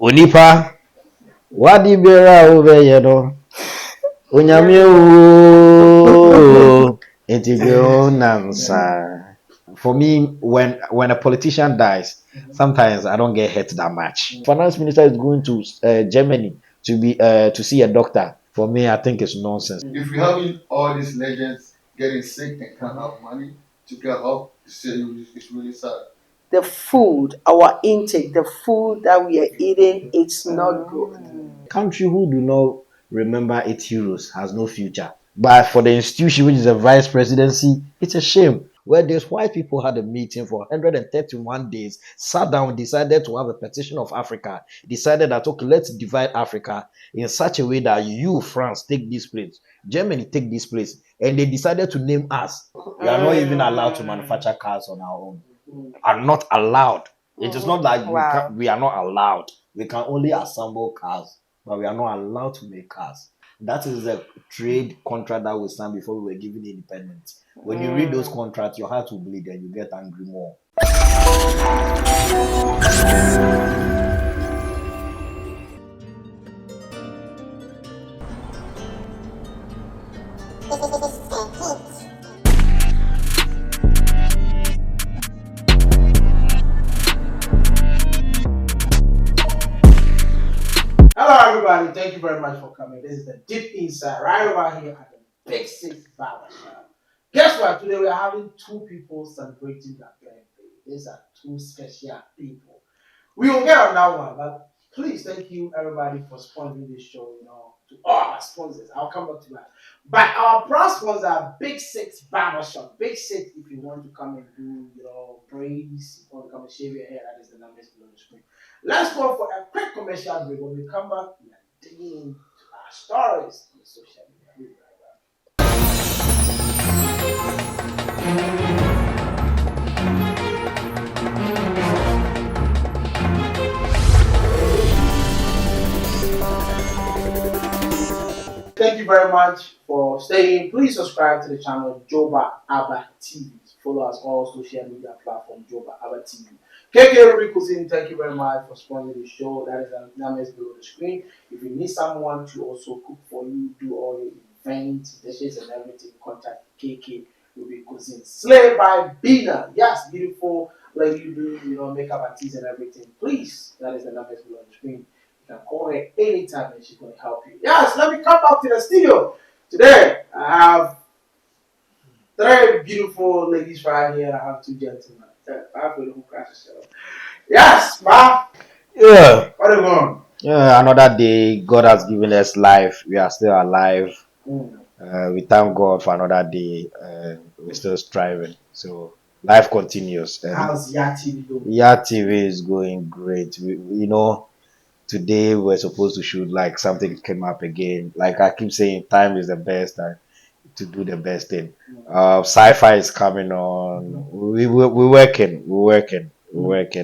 Onipa, wadi biara obeye no. Onyame o. Intigre nansa. For me, when a politician dies, sometimes I don't get hurt that much. Finance minister is going to Germany to see a doctor. For me, I think it's nonsense. If we having all these legends getting sick and can't have money to get help, it's really sad. The food, our intake, the food that we are eating, it's not good. Country who do not remember its heroes has no future. But for the institution, which is a vice presidency, it's a shame. Where these white people had a meeting for 131 days, sat down, decided to have a petition of Africa, decided that, okay, let's divide Africa in such a way that you, France, take this place, Germany, take this place. And they decided to name us. We are not even allowed to manufacture cars on our own. Are not allowed. It is not like we are not allowed. We can only assemble cars, but we are not allowed to make cars. That is the trade contract that we signed before we were given independence. When you read those contracts, your heart will bleed and you get angry more. Hello, everybody. Thank you very much for coming. This is the Deep Inside right over here at the Big Six Barber Shop. Guess what? Today we are having two people celebrating their birthday. These are two special people. We will get on that one, but please thank you everybody for sponsoring this show. To all our sponsors. I'll come back to that. But our proud sponsors are Big Six Barber Shop. Big Six, if you want to come and do your braids, if you want to come and shave your hair, that is the numbers below the screen. Let's go for a quick commercial break. When we come back, we are digging into our stories on the social media. We'll be right back. Thank you very much for staying. Please subscribe to the channel Joba Abba TV. Follow us on all social media platforms Joba Abba TV. KK Cuisine, thank you very much for sponsoring the show. That is the numbers below the screen. If you need someone to also cook for you, do all your events, dishes, and everything, contact KK Cuisine. Slay by Bina. Yes, beautiful lady, do makeup artists and everything. Please, that is the numbers below the screen. You can call her anytime and she's going to help you. Yes, let me come back to the studio. Today, I have three beautiful ladies right here. I have two gentlemen. Yes, ma. Yeah. What are you going? Yeah, another day. God has given us life. We are still alive. We thank God for another day. We're still striving. So life continues. How's Yati doing? TV is going great. Today we're supposed to shoot like something came up again. Like I keep saying, time is the best time to do the best thing. Sci-fi is coming on. We're working.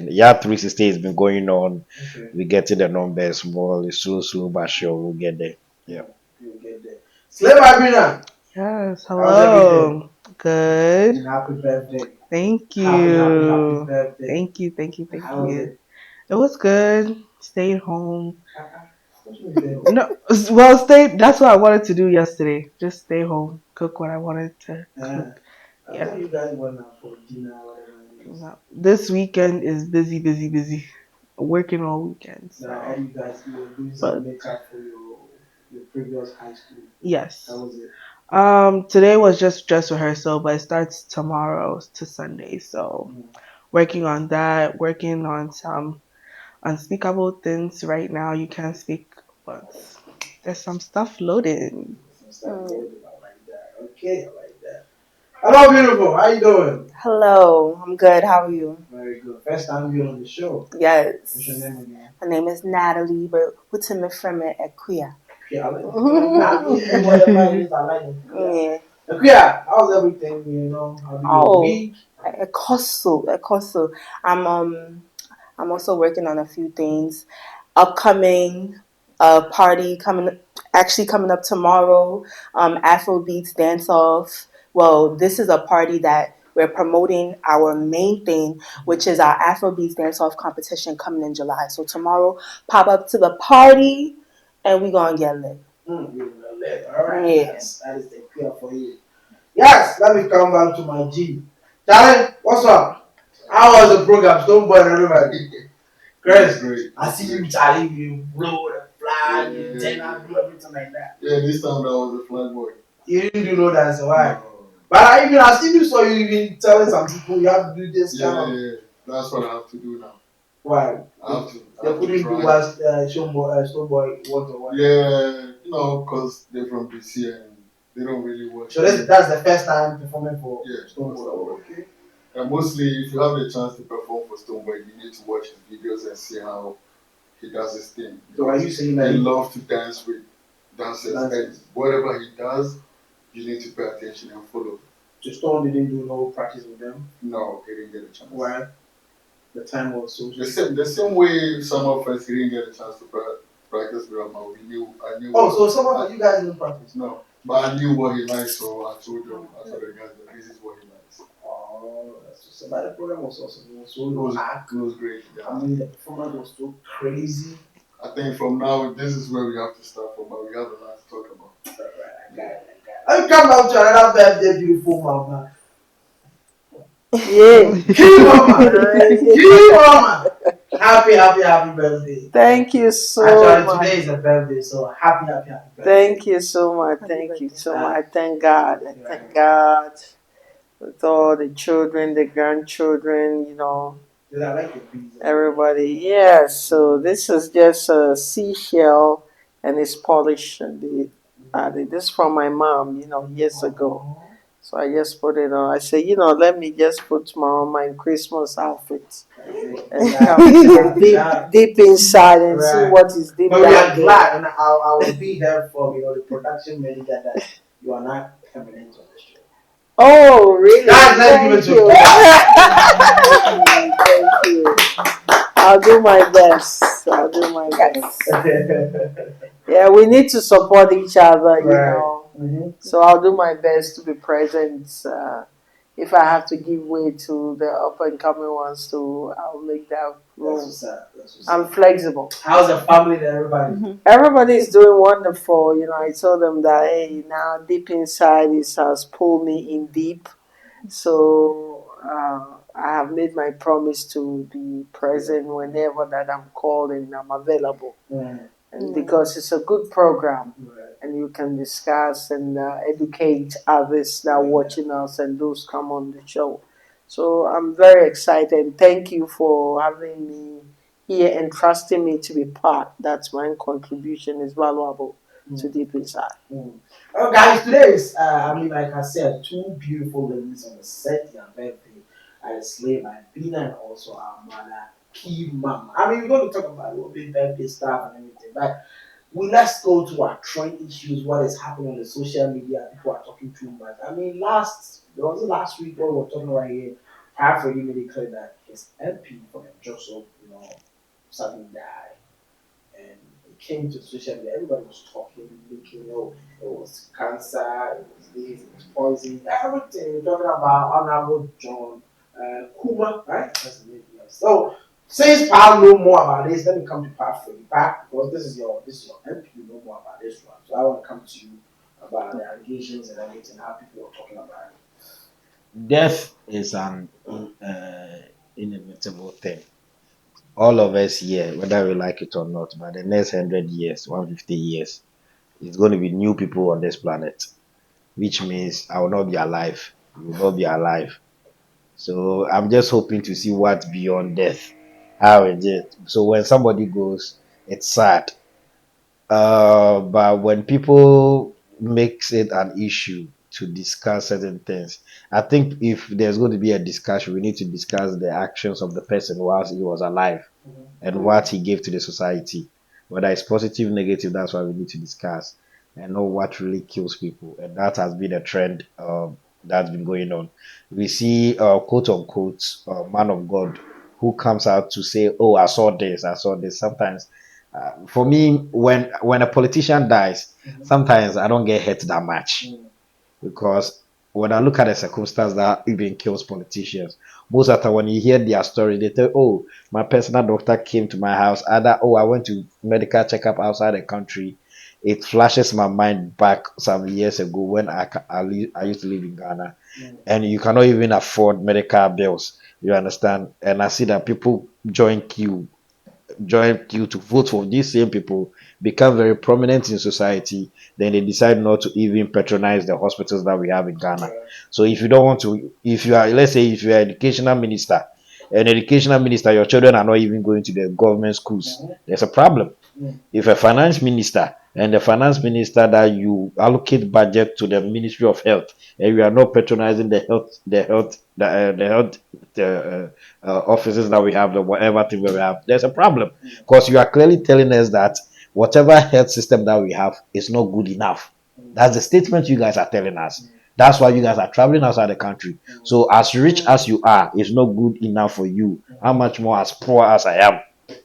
Yeah, 360 has been going on. Okay. We getting the numbers small, slow, but sure we'll get there. Yeah. You'll get there. Slay Babina. Yes, How's everything? hello. Good. And happy birthday. Thank Happy you. birthday. Thank you. How was you. it? It was good. Stayed home. What you doing? No, well, that's what I wanted to do yesterday. Just stay home, cook what I wanted to cook. I thought you guys went out for dinner or whatever it is. This weekend is busy. Working all weekend. So. Now, you guys were doing some makeup for your previous high school. Yes. How was it? Today was just dress rehearsal, but it starts tomorrow to Sunday. So, working on that, working on some unspeakable things right now. You can't speak, but there's some stuff loading. Some stuff loaded. I like that. Okay, I like that. Hello, beautiful. How you doing? Hello, I'm good. How are you? Very good. First time you're on the show. Yes. What's your name again? My name is Natalie, but what's in my friend at Queer? Yeah, I like it. Whatever it is, I like it. Yeah. Queer, how's everything? How do you week? Ekoso. I'm also working on a few things. Upcoming party coming up tomorrow. Afrobeats dance off. Well, this is a party that we're promoting our main thing, which is our Afrobeats dance-off competition coming in July. So tomorrow, pop up to the party, and we're going to get lit. You're lit. All right. Yeah. That is the cure for you. Yes, let me come back to my G. Charlie, what's up? How was the program? Stoneboy and everybody. Chris, Great. I see you, Charlie. You blow the flag, you turn out, do everything like that. Yeah, this time that was the flag boy. You didn't do no dance, why? No. But I even saw you even telling some people you have to do this kind of. Yeah. That's what I have to do now. Why? I have to. They couldn't do what Stoneboy want or what? Yeah, because they're from BC and they don't really watch. So that's the first time performing for Stoneboy. Stoneboy. Okay. And mostly, if you have the chance to perform for Stoneboy, you need to watch his videos and see how he does his thing. So are you saying He that loves to dance with dancers, and whatever he does, you need to pay attention and follow. So Stone didn't do no practice with them? No, he didn't get a chance. Why? The time was so. The same way some of us he didn't get a chance to practice with him. I knew. Oh, so some of you guys didn't practice? No, but I knew what he likes, so I told them. I told the guys that this is what he likes. Oh, that's just about the program was awesome. It was so It was great. Yeah. I mean, the performance was so crazy. I think from now, this is where we have to start from, but we have a lot to talk about. Alright, I got it. I'll come back to another birthday, beautiful mama. Yeah. Keep mama. Keep mama. Happy birthday. Thank you so Actually, much. today is a birthday, so happy birthday. Thank you so much. Thank you so much. I thank God. I thank God with all the children, the grandchildren, Did I like it, please? everybody. Yes. So this is just a seashell and it's polished. This from my mom, years ago. So I just put it on. I said, let me just put my Christmas outfit and come deep inside and see what is deep But we are down there. glad, and I will be there for the production manager that you are not permanent on the show. Oh, really? Guys, let's give it to Thank you. I'll do my best. I'll do my best. Yeah, we need to support each other, So I'll do my best to be present. If I have to give way to the up and coming ones, I'll make that room. I'm flexible. How's the family and everybody? Everybody is doing wonderful. I told them that, hey, now deep inside it has pulled me in deep. So I have made my promise to be present whenever that I'm called and I'm available. And because it's a good program and you can discuss and educate others that are watching us and those come on the show. So I'm very excited. Thank you for having me here and trusting me to be part. That's my contribution is valuable to Deep Inside. Oh, guys, today is, like I said, two beautiful ladies on the set, their birthday. Slave Bina and also our mother, Key Mama. We're going to talk about a little bit birthday stuff and everything, but let's go to our trend issues, what is happening on the social media, people are talking too much. Last week when we were talking right here, I've already made it clear that his MP from Joso, suddenly died. And it came to social media, everybody was talking, thinking, it was cancer, it was this, it was poison, everything. We're talking about Honorable John Kuma, right? That's the name. Yes. So, since Paul know more about this, let me come to Pat for you back because this is your MP. You know more about this one, so I want to come to you about the allegations and everything, how people are talking about it. Death is an inevitable thing. All of us here, whether we like it or not, by the next 100 years, 150 years, it's going to be new people on this planet, which means I will not be alive. You will not be alive. So I'm just hoping to see what's beyond death. How is it? So when somebody goes, it's sad. But when people makes it an issue to discuss certain things, I think if there's going to be a discussion, we need to discuss the actions of the person whilst he was alive and what he gave to the society. Whether it's positive, negative, that's why we need to discuss and know what really kills people. And that has been a trend that's been going on. We see, quote unquote, man of God who comes out to say, "Oh, I saw this, I saw this." Sometimes, for me, when a politician dies, sometimes I don't get hurt that much because when I look at the circumstance that even kills politicians, most of the time when you hear their story, they tell, "Oh, my personal doctor came to my house." Either, "Oh, I went to medical checkup outside the country." It flashes my mind back some years ago when I used to live in Ghana, and you cannot even afford medical bills. You understand? And I see that people join queue to vote for these same people, become very prominent in society, then they decide not to even patronize the hospitals that we have in Ghana. So if you don't want to, if you are, let's say, if you are an educational minister, your children are not even going to the government schools, there's a problem. If a finance minister and the finance minister that you allocate budget to the Ministry of Health and you are not patronizing the health offices that we have, the whatever thing we have, there's a problem because you are clearly telling us that whatever health system that we have is not good enough. That's the statement you guys are telling us. That's why you guys are traveling outside the country. So as rich as you are, it's not good enough for you. How much more as poor as I am?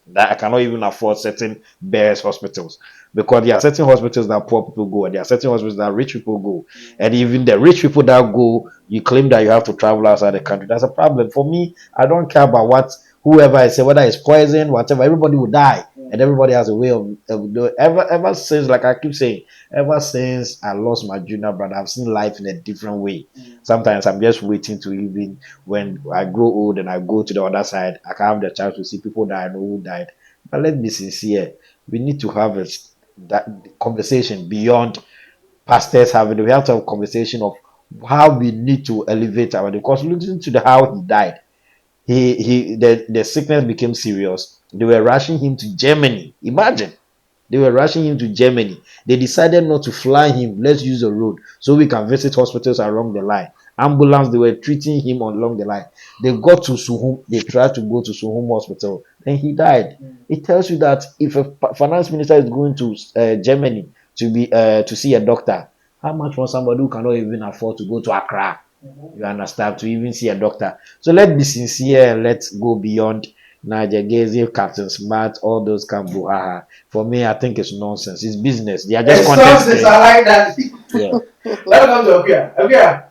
That I cannot even afford certain best hospitals because there are certain hospitals that poor people go and there are certain hospitals that rich people go, and even the rich people that go, you claim that you have to travel outside the country. That's a problem for me. I don't care about what whoever I say, whether it's poison, whatever, everybody will die, and everybody has a way of doing. Ever since, like I keep saying, ever since I lost my junior brother, I've seen life in a different way. Sometimes I'm just waiting to even when I grow old and I go to the other side, I can have the chance to see people that I know who died. But let's be sincere. We need to have that conversation beyond pastors having. We have to have a conversation of how we need to elevate our, because listen to the how he died. The sickness became serious. They were rushing him to Germany. Imagine. They were rushing him to Germany. They decided not to fly him. Let's use the road so we can visit hospitals along the line. Ambulance, they were treating him along the line. They got to Suhum. They tried to go to Suhum Hospital. Then he died. It tells you that if a finance minister is going to Germany to see a doctor, how much more somebody who cannot even afford to go to Accra? You understand? To even see a doctor. So let's be sincere. Let's go beyond Niger Gezi, Captain Smart, all those can buhaha. For me, I think it's nonsense. It's business. They are just It's content nonsense. creators. I like that. Yeah. Let me come to Akia. Akia.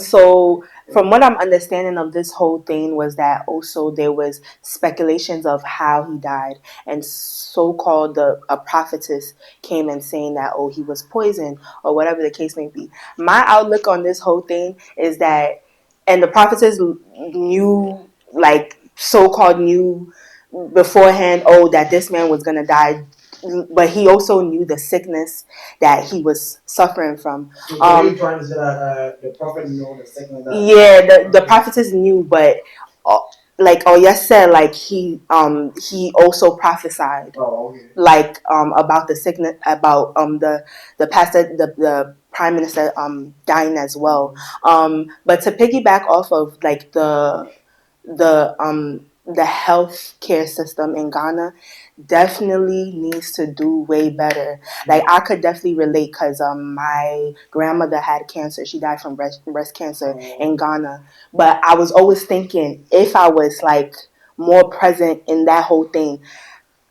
So from what I'm understanding of this whole thing was that also there was speculations of how he died, and so-called a prophetess came and saying that, oh, he was poisoned or whatever the case may be. My outlook on this whole thing is that, and the prophetess knew, like so-called knew beforehand, oh, that this man was gonna die, but he also knew the sickness that he was suffering from. So you trying to say that the prophet knew the second that? Yeah, the prophetess knew, but uh, like Oya said, like he also prophesied, Oh, okay. like about the sickness, about the pastor, the prime minister dying as well. But to piggyback off of like the health care system in Ghana definitely needs to do way better. Like I could definitely relate because my grandmother had cancer. She died from breast cancer in Ghana. But I was always thinking if I was like more present in that whole thing,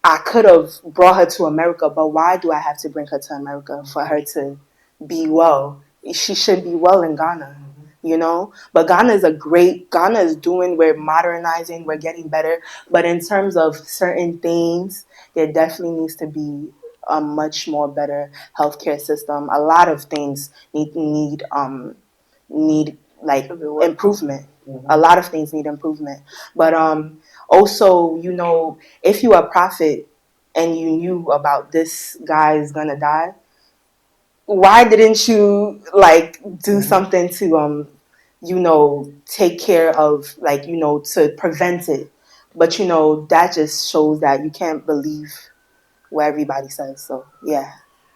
I could have brought her to America, but why do I have to bring her to America for her to be well? She should be well in Ghana, you know? But Ghana is doing, we're modernizing, we're getting better. But in terms of certain things, there definitely needs to be a much more better healthcare system. A lot of things need like improvement. A lot of things need improvement. But also, you know, if you are a prophet and you knew about this guy is gonna die, why didn't you like do something to you know, take care of, like, you know, to prevent it? But you know, that just shows that you can't believe what everybody says. So yeah.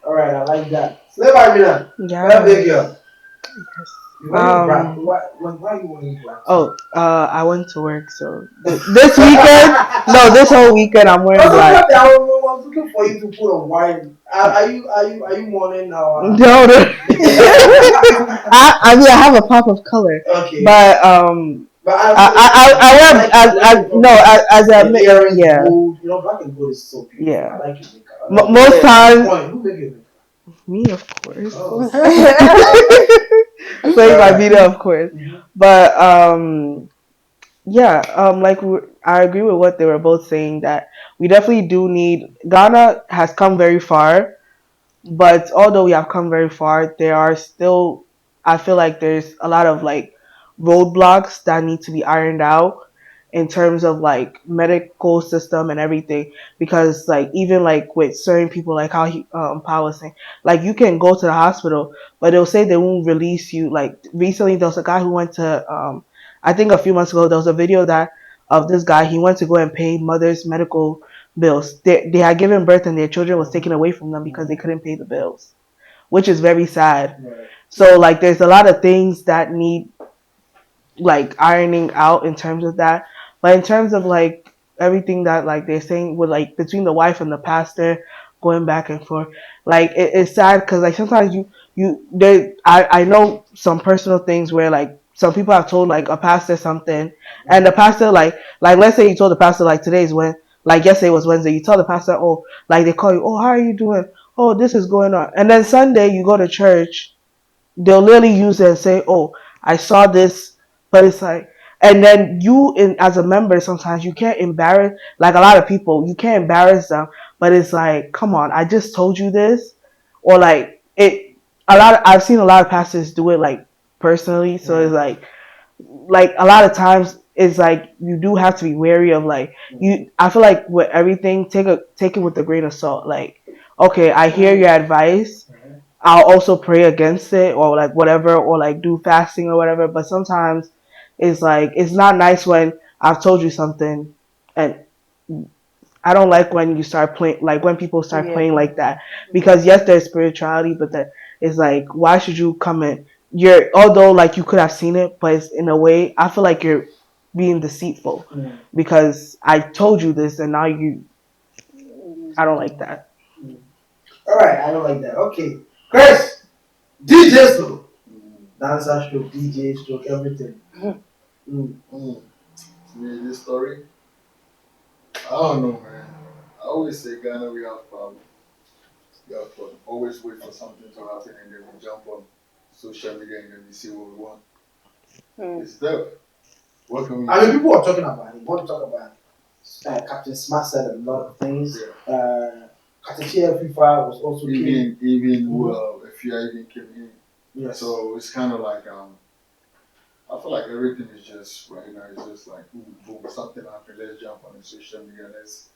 All right, I like that. Slave Amina. Yeah. Well, big girl. Yes. You want to brag? Why you want to brag? Oh, I went to work, so this weekend, no, this whole weekend I'm wearing black. I was looking for you to put on wine. Are you mourning our? No, no. I mean, I have a pop of color, Okay. but But I wear as a earrings, yeah, gold. You know, black and gold is so beautiful. yeah. I like your makeup. Most times, Who make your makeup? Me, of course. Oh. Playing my video, of course. Mhm. But yeah, I agree with what they were both saying that we definitely do need. Ghana has come very far, but although we have come very far, there are still, I feel like there's a lot of like roadblocks that need to be ironed out in terms of like medical system and everything. Because like even like with certain people, like how Paul was saying, like you can go to the hospital, but they'll say they won't release you. Like recently, there was a guy who went to, I think a few months ago, there was a video that of this guy. He went to go and pay mother's medical bills. They had given birth and their children was taken away from them because they couldn't pay the bills, which is very sad. Right. So like there's a lot of things that need like ironing out in terms of that. But in terms of like everything that like they're saying with like between the wife and the pastor going back and forth, like it's sad because like sometimes I know some personal things where like some people have told like a pastor something, and the pastor like let's say you told the pastor like today's when like yesterday was Wednesday, you tell the pastor, oh, like they call you, oh, how are you doing, oh, this is going on, and then Sunday you go to church, they'll literally use it and say, "Oh, I saw this," but it's like, and then you, in as a member, sometimes you can't embarrass like a lot of people. You can't embarrass them, but it's like, come on, I just told you this, or like it. A lot. I've seen a lot of pastors do it like personally, so it's like a lot of times it's like you do have to be wary of like you. I feel like with everything, take it with a grain of salt. Like, okay, I hear your advice, I'll also pray against it or like whatever or like do fasting or whatever. But sometimes it's like it's not nice when I've told you something and I don't like when you start playing like when people start Yeah. playing like that. Because yes there's spirituality but that it's like why should you come in you're although like you could have seen it but it's in a way I feel like you're being deceitful because I told you this and now you I don't like that. All right, I don't like that. Okay, Chris, DJ stroke, dancer stroke, DJ stroke, everything. Mm. Me, this story, I don't know, man. I always say Ghana, we have problems. We have fun. Always wait for something to happen and then we jump on social media and then we see what we want. It's tough. What can we I mean, do? people are talking about it. Want to talk about Captain Smart said a lot of things. Captain FIFA was also key. Even if you even came in. Yes. So it's kind of like I feel like everything is just right now. It's just like boom, something happened. Let's jump on the social media. Let's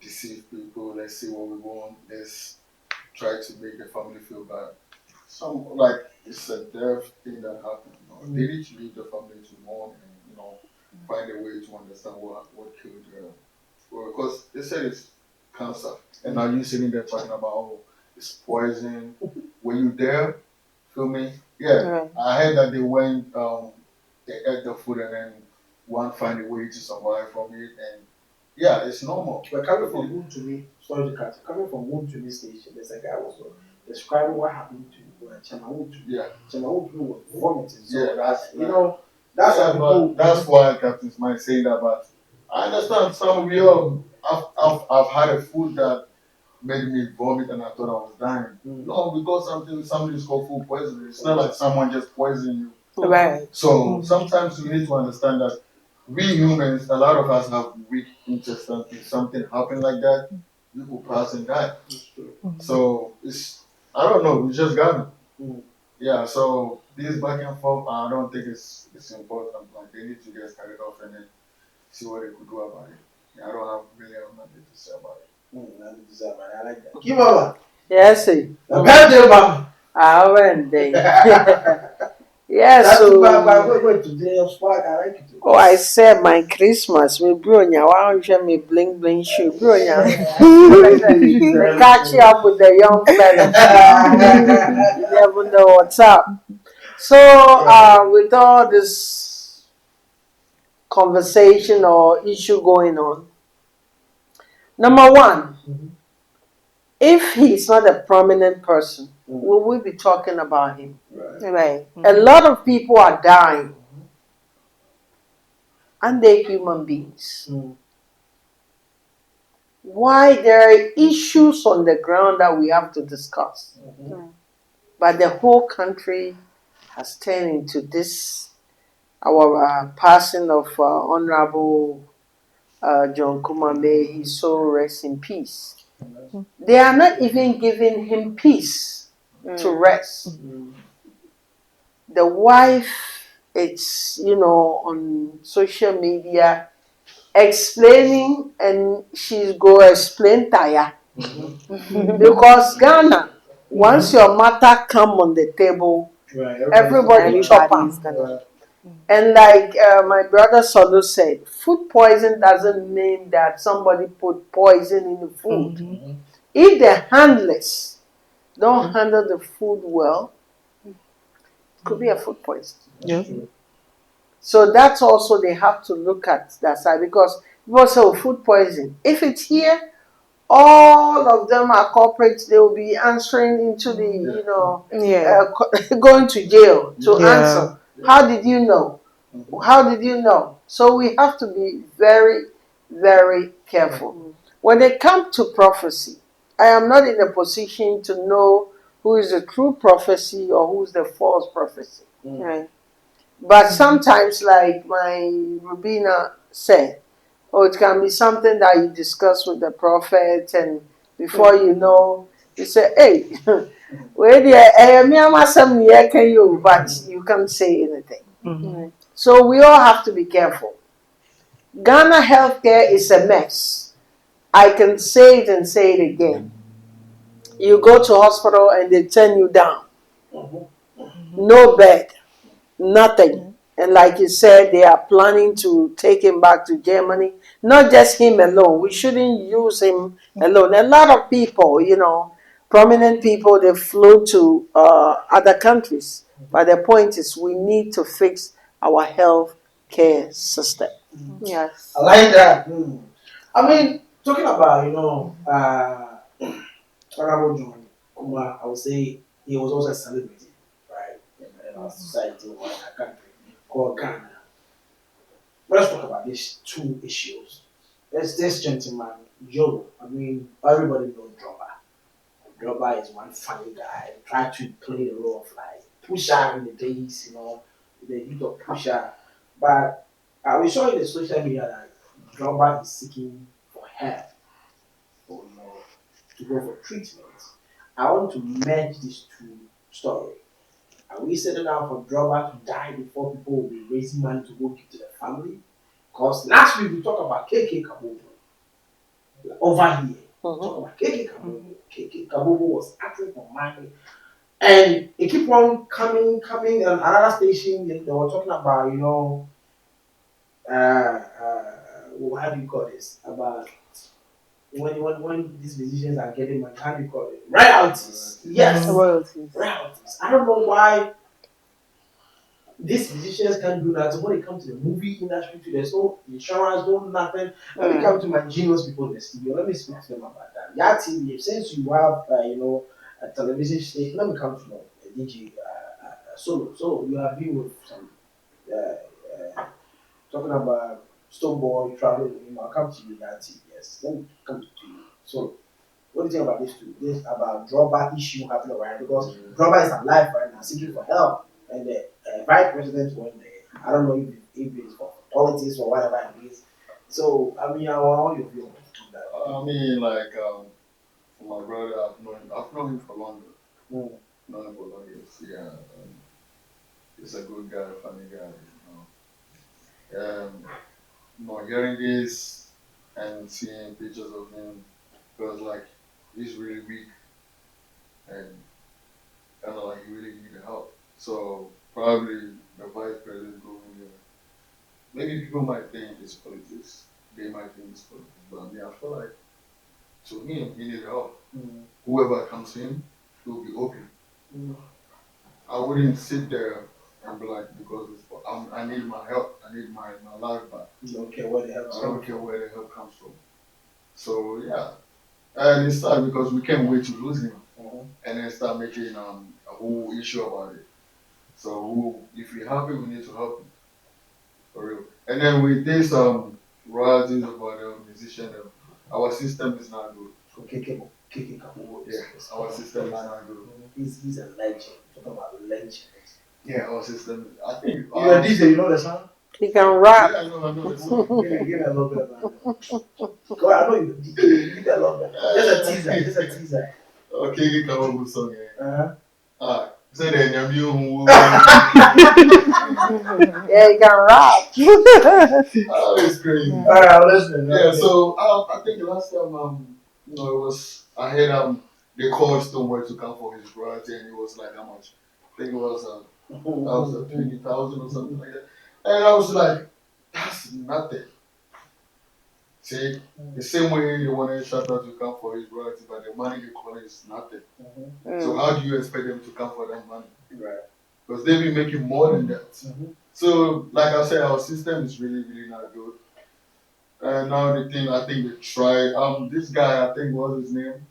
deceive people. Let's see what we want. Let's try to make the family feel bad. Some like it's a death thing that happened. They need to leave the family to mourn and find a way to understand what killed her. Well, because they said it's cancer, and now you sitting there talking about it's poison. Were you there? Feel me? Yeah. Right. I heard that they went they ate the food and then one find a way to survive from it and yeah, it's normal. But coming from Wood to me, sorry to cut. Coming from Wood to me station, there's a guy was describing what happened to Chema Wood. Yeah. Chema Wood was vomiting. So Yeah, that's that's why people. That's why Captain Smith saying that. But I understand some of you. I've had a food that made me vomit and I thought I was dying. No, because something is called food poisoning. It's not like someone just poisoned you. Right. So sometimes we need to understand that we humans, a lot of us have weak intestines. If something happened like that, you could pass and die. So it's I don't know. We just got it. Yeah. So this back and forth, I don't think it's important. Like they need to get started off and then see what they could do about it. Yeah, I don't have really nothing to say about it. I like that. Give over. Yes, sir. The birthday, mama. I went there. Yes, That's so. wait today of swag. I like it. Oh, I said my Christmas. Me bronya. Why don't you me bling bling shoe? Bronya. Catch you up with the young fella. You never know what's up. So, with all this conversation or issue going on, number one, if he's not a prominent person, will we be talking about him? Right. A lot of people are dying, and they're human beings. why there are issues on the ground that we have to discuss. But the whole country has turned into this, our passing of Honorable John Kuma, may he so rest in peace. They are not even giving him peace to rest. The wife, it's, on social media explaining, and she's go explain tire. Because Ghana, once your matter come on the table, Right, everybody chop Everybody am. is gonna. And like my brother Solo said, food poison doesn't mean that somebody put poison in the food. If the handlers don't handle the food well, it could be a food poison. Yeah. So that's also they have to look at that side, because people say, oh, food poison. If it's here, all of them are corporates. They will be answering into the, Yeah. going to jail to Yeah. answer. How did you know? How did you know? So we have to be very, very careful. When it comes to prophecy, I am not in a position to know who is the true prophecy or who is the false prophecy. Right. But sometimes, like my Rubina said, or it can be something that you discuss with the prophet, and before you know, you say, hey, where can you, but you can't say anything. Mhm. So we all have to be careful. Ghana healthcare is a mess. I can say it and say it again. You go to hospital and they turn you down. No bed, nothing. And like you said, they are planning to take him back to Germany. Not just him alone. We shouldn't use him alone. A lot of people, prominent people, they flew to other countries. But the point is, we need to fix our health care system. Yes. I like that. I mean, talking about, Honorable John Kuma, I would say he was also a celebrity, right, in our society or in our country called Ghana. Let's talk about these two issues. There's this gentleman, Joe. I mean, everybody knows Joba. Joba is one funny guy. Tried to play the role of like pusher in the days, the youth of pusher. But we saw in the social media that Joba is seeking for help, for to go for treatment. I want to merge these two stories. Are we setting out for Drogba to die before people will be raising money to go give to the family? Because last week we talked about KK Kabobo. Over here, we talk about KK Kabobo. KK Kabobo was asking for money. And it keep on coming. And another station, they were talking about, how do you call this? About when these musicians are getting money, how do you call it? Royalties. Yes, Royalties. royalties. I don't know why these musicians can't do that. So when it comes to the movie industry, too, there's no insurance, no nothing. Let me come to my genius people in the studio. Let me speak to them about that. Yeah, TV. Since you have, a television station, let me come to know DJ Solo. So you have been with some talking about Stoneboy traveling. I'll come to you, yeah, TV. Yes, let me come to you. So what do you think about this too? This about drawback issue happening right, because drawback is alive right now, seeking for help, and the vice president went there. I don't know if it's for politics or whatever it is. So I mean, I want your view on that. I mean, like, for my brother, I've known him for longer. Mm. Known him for long years. Yeah, he's a good guy, funny guy. Hearing this and seeing pictures of him, feels like he's really weak and kind of like he really needed help. So probably the vice president going there. Maybe people might think it's politics. They might think it's politics, but I mean, I feel like to him, he needed help. Whoever comes in, will be open. I wouldn't sit there and be like, because I need my help, I need my life back. You don't care where the help I don't care where the help comes from. So yeah, and it's sad because we can't wait to lose him, and then start making a whole issue about it. So if we help him, we need to help him for real. And then with this royalties about the musician, our system is not good. So KK Kapo Yeah, our system is not good. he's a legend. Talk about legend. Yeah, our system. I think. You're a DJ, you know the song? He can rap. Yeah, I know the song. Give me a little bit about it. Go on, I know you're a DJ, give me a little bit. Just a teaser. Okay, come on, good song. Uh-huh. Ah, say the Nyamiyo. Yeah, he can rap. Oh, it's crazy. All right, I'm listening. Yeah, so I think last time it was I heard they called Stonewall to come for his royalty and it was like how much? I think it was that was 20,000 or something like that. And I was like, that's nothing. See, the same way they wanted Shatta to come for his royalty, but the money they collect is nothing. So how do you expect them to come for that money? Right. Because they be making more than that. So, like I said, our system is really, really not good. And now the thing, I think they tried. This guy, I think, what's his name?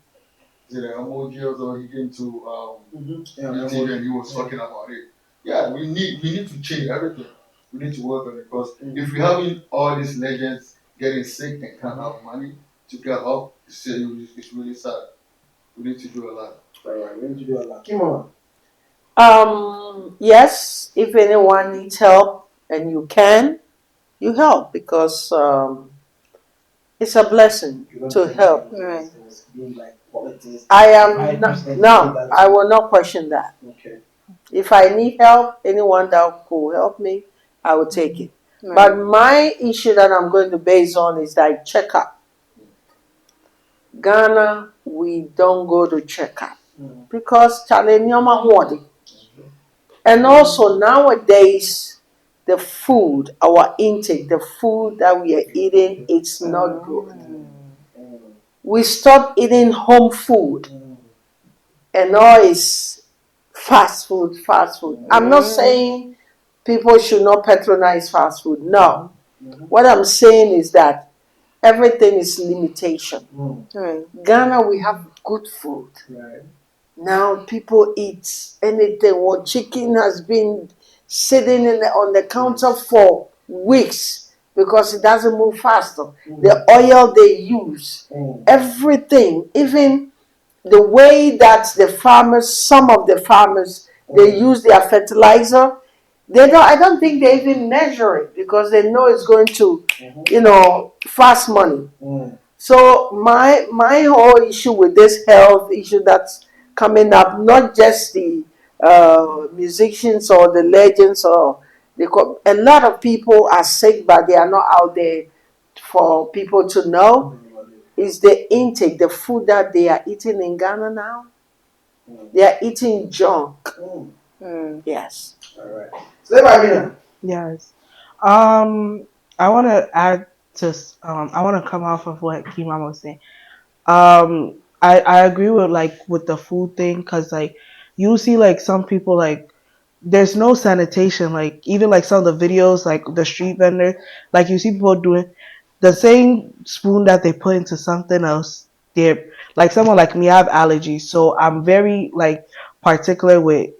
Is it emoji or so? He came to the TV and he was talking about it. Yeah, we need to change everything. We need to work on it because if we having all these legends getting sick and can't have money to get help, it's really sad. We need to do a lot. All right, we need to do a lot. Come on. Yes, if anyone needs help and you can, you help because it's a blessing to help. Right. I am not, no, I will not question that. Okay. If I need help, anyone that could help me, I will take it. Right. But my issue that I'm going to base on is like checkup. Ghana, we don't go to checkup because Chalenioma Hwadi. And also nowadays, the food, our intake, the food that we are eating, it's not good. We stop eating home food, and all is fast food, fast food. I'm not saying people should not patronize fast food. No. What I'm saying is that everything is limitation. Right. Ghana, we have good food. Right. Now people eat anything. What chicken has been sitting on the counter for weeks because it doesn't move faster. The oil they use, everything, even the way that the farmers, some of the farmers, they use their fertilizer. They don't. I don't think they even measure it because they know it's going to, fast money. So my whole issue with this health issue that's coming up, not just the musicians or the legends or a lot of people are sick, but they are not out there for people to know. Is the intake, the food that they are eating in Ghana now? They are eating junk. Yes. All right. Say bye again. Yes. I want to add to. I want to come off of what Kimam was saying. I agree with with the food thing because you see some people there's no sanitation. Like even some of the videos, like the street vendor, like you see people doing the same spoon that they put into something else. They're like someone like me. I have allergies, so I'm very particular with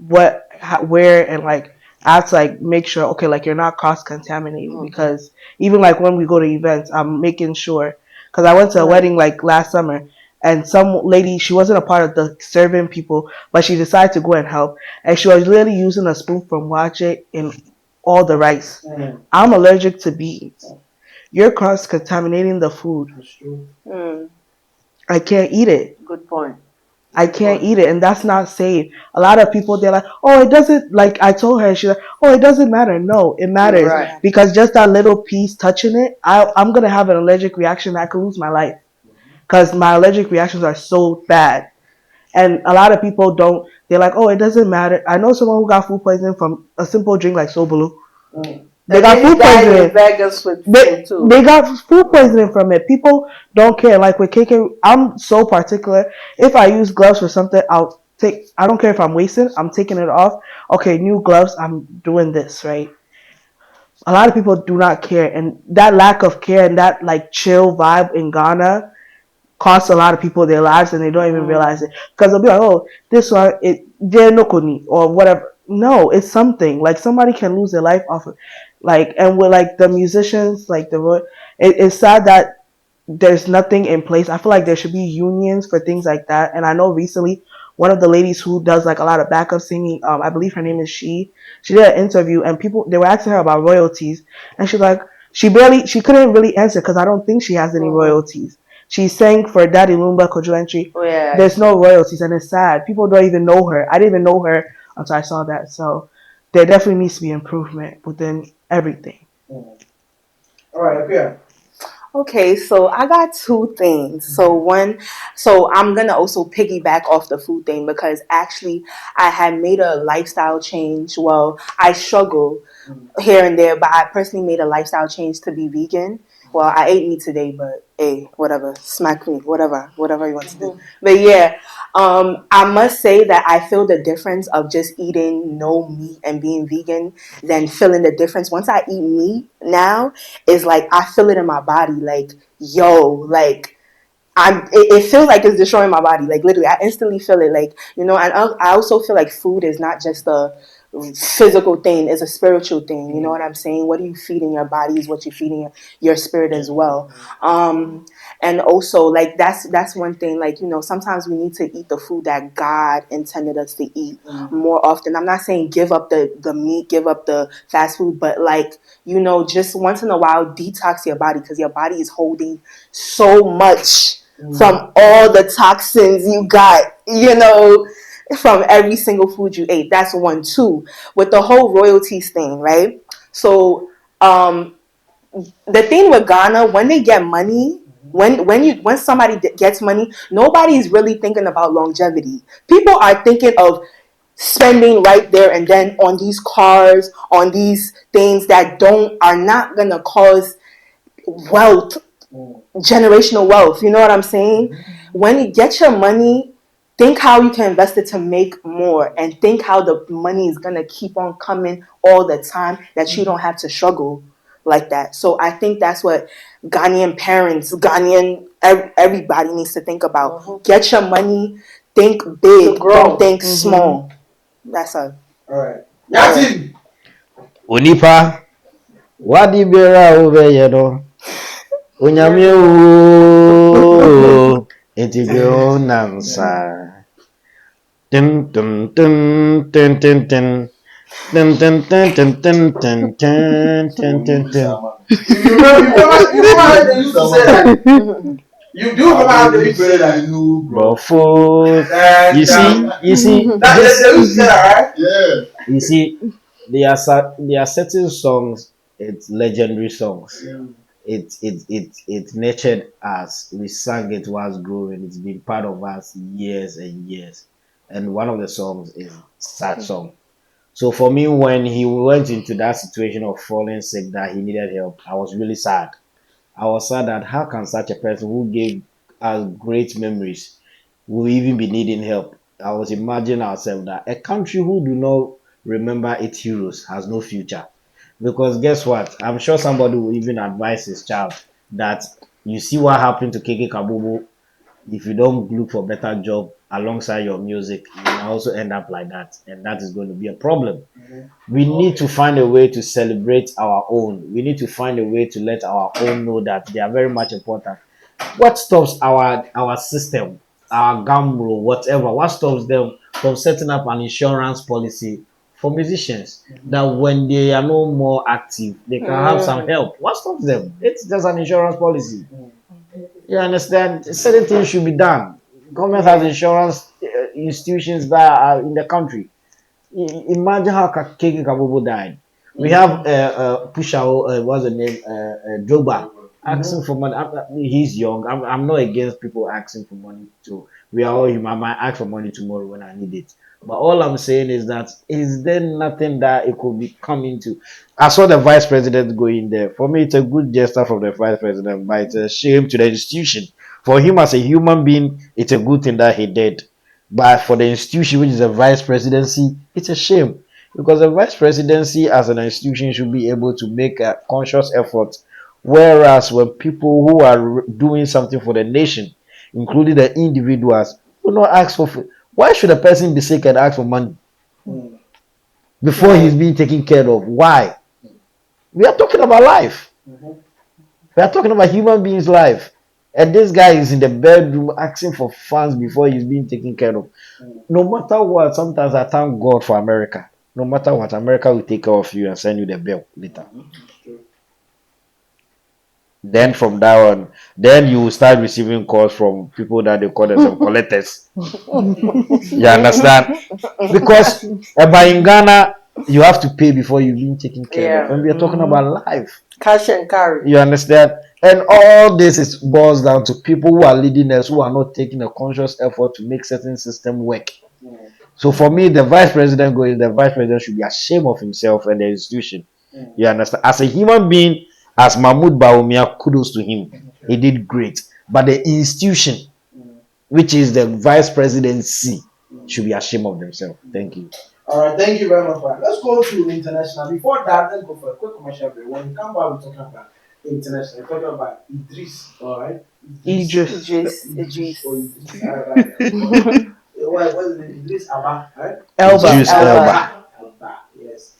where and I have to make sure okay you're not cross contaminating because even when we go to events, I'm making sure because I went to a wedding last summer and some lady, she wasn't a part of the serving people, but she decided to go and help. And she was literally using a spoon from Wache in all the rice. I'm allergic to beans. You're cross contaminating the food. That's true. I can't eat it. Good point. I can't eat it, and that's not safe. A lot of people, they're like, oh, it doesn't, I told her, she's like, oh, it doesn't matter. No, it matters. Right. Because just that little piece touching it, I'm going to have an allergic reaction. I could lose my life. Because my allergic reactions are so bad. And a lot of people don't, they're like, oh, it doesn't matter. I know someone who got food poisoning from a simple drink like Sobolu. They got food poisoning. Vegas with food too. They got food poisoning from it. People don't care. Like with KK, I'm so particular. If I use gloves for something, I don't care if I'm wasting, I'm taking it off. Okay, new gloves, I'm doing this, right? A lot of people do not care. And that lack of care and that chill vibe in Ghana costs a lot of people their lives and they don't even realize it. Because they'll be like, oh, this one, they're no koni or whatever. No, it's something. Somebody can lose their life off of and with the musicians, it's sad that there's nothing in place. I feel like there should be unions for things like that. And I know recently one of the ladies who does like a lot of backup singing, I believe her name is she did an interview and people they were asking her about royalties and she's like she couldn't really answer because I don't think she has any royalties. She sang for Daddy Lumba Kojo Entry. Oh, yeah. There's no royalties and it's sad. People don't even know her. I didn't even know her until I saw that. So there definitely needs to be improvement within everything. All right, yeah. Okay, so I got two things. So I'm gonna also piggyback off the food thing because actually I had made a lifestyle change. Well, I struggle here and there, but I personally made a lifestyle change to be vegan. Well, I ate meat today, but hey, whatever, smack me, whatever you want to do. But yeah, I must say that I feel the difference of just eating no meat and being vegan than feeling the difference. Once I eat meat now, is like I feel it in my body, like yo, like it feels like it's destroying my body. Like literally, I instantly feel it. Like and I also feel like food is not just a physical thing; it's a spiritual thing. You know what I'm saying? What are you feeding your body is what you're feeding your spirit as well. And also like that's one thing. Like sometimes we need to eat the food that God intended us to eat more often. I'm not saying give up the meat, give up the fast food, but like just once in a while detox your body because your body is holding so much from all the toxins you got, from every single food you ate. That's one. Two, with the whole royalties thing, right? So, the thing with Ghana, when they get money, when somebody gets money, nobody's really thinking about longevity. People are thinking of spending right there and then on these cars, on these things that don't are not gonna cause wealth, generational wealth. You know what I'm saying? When you get your money, think how you can invest it to make more and think how the money is going to keep on coming all the time that you don't have to struggle like that. So I think that's what Ghanaian parents, everybody needs to think about. Get your money, think big, don't think small. That's a All right. Yatin. Onipa, wadi biara obeye no. Onyame o, intigre nansa. Dun dun dun dun dun dun. Dun dun dun dun dun dun dun dun dun dun. You remember how they used to say that? You do remember how they used to say that? Bro, food. You see, They used to say that, right? Yeah. you see, there are certain songs, it's legendary songs. It nurtured us. We sang it whilst growing. It's been part of us years and years. And one of the songs is sad song. So for me, when he went into that situation of falling sick, that he needed help, I was really sad. I was sad that how can such a person who gave us great memories will even be needing help? I was imagining ourselves that a country who do not remember its heroes has no future. Because guess what? I'm sure somebody will even advise his child that you see what happened to Keke Kabubu. If you don't look for better job alongside your music, you will also end up like that, and that is going to be a problem. We need to find a way to celebrate our own. We need to find a way to let our own know that they are very much important. What stops our system, our gamro, whatever? What stops them from setting up an insurance policy for musicians that when they are no more active, they can have some help? What stops them? It's just an insurance policy. You understand? Certain things should be done. Government has insurance institutions that are in the country. Imagine how Keke Kabobo died. We have Pusha, what's the name? Joba asking for money. He's young. I'm not against people asking for money too. We are all human. I might ask for money tomorrow when I need it. But all I'm saying is that is there nothing that it could be coming to? I saw the vice president go in there. For me, it's a good gesture from the vice president, but it's a shame to the institution. For him as a human being, it's a good thing that he did. But for the institution, which is a vice presidency, it's a shame because the vice presidency as an institution should be able to make a conscious effort. Whereas when people who are doing something for the nation, including the individuals, will not ask for, why should a person be sick and ask for money before he's being taken care of? Why? We are talking about life. We are talking about human beings' life. And this guy is in the bedroom asking for funds before he's being taken care of. No matter what, sometimes I thank God for America. No matter what, America will take care of you and send you the bill later. Then from that on, then you will start receiving calls from people that they call themselves collectors. You understand? Because but in Ghana, you have to pay before you've been taken care of. Yeah. And we are talking about life. Cash and carry. You understand? And all this is boils down to people who are leading us who are not taking a conscious effort to make certain system work. So for me, the vice president going, the vice president should be ashamed of himself and the institution. You understand? As a human being, as Mahmoud Bawumia, kudos to him. He did great. But the institution, which is the vice presidency, should be ashamed of themselves. Thank you. All right, thank you very much for that. Let's go to international. Before that, let's go for a quick commercial break. When we come back, we're talking about international. We're talking about Idris, all right? Idris. Idris. Or Idris. All right. What is it? Idris Abba, right? Elba. Juice Elba. Elba, yes.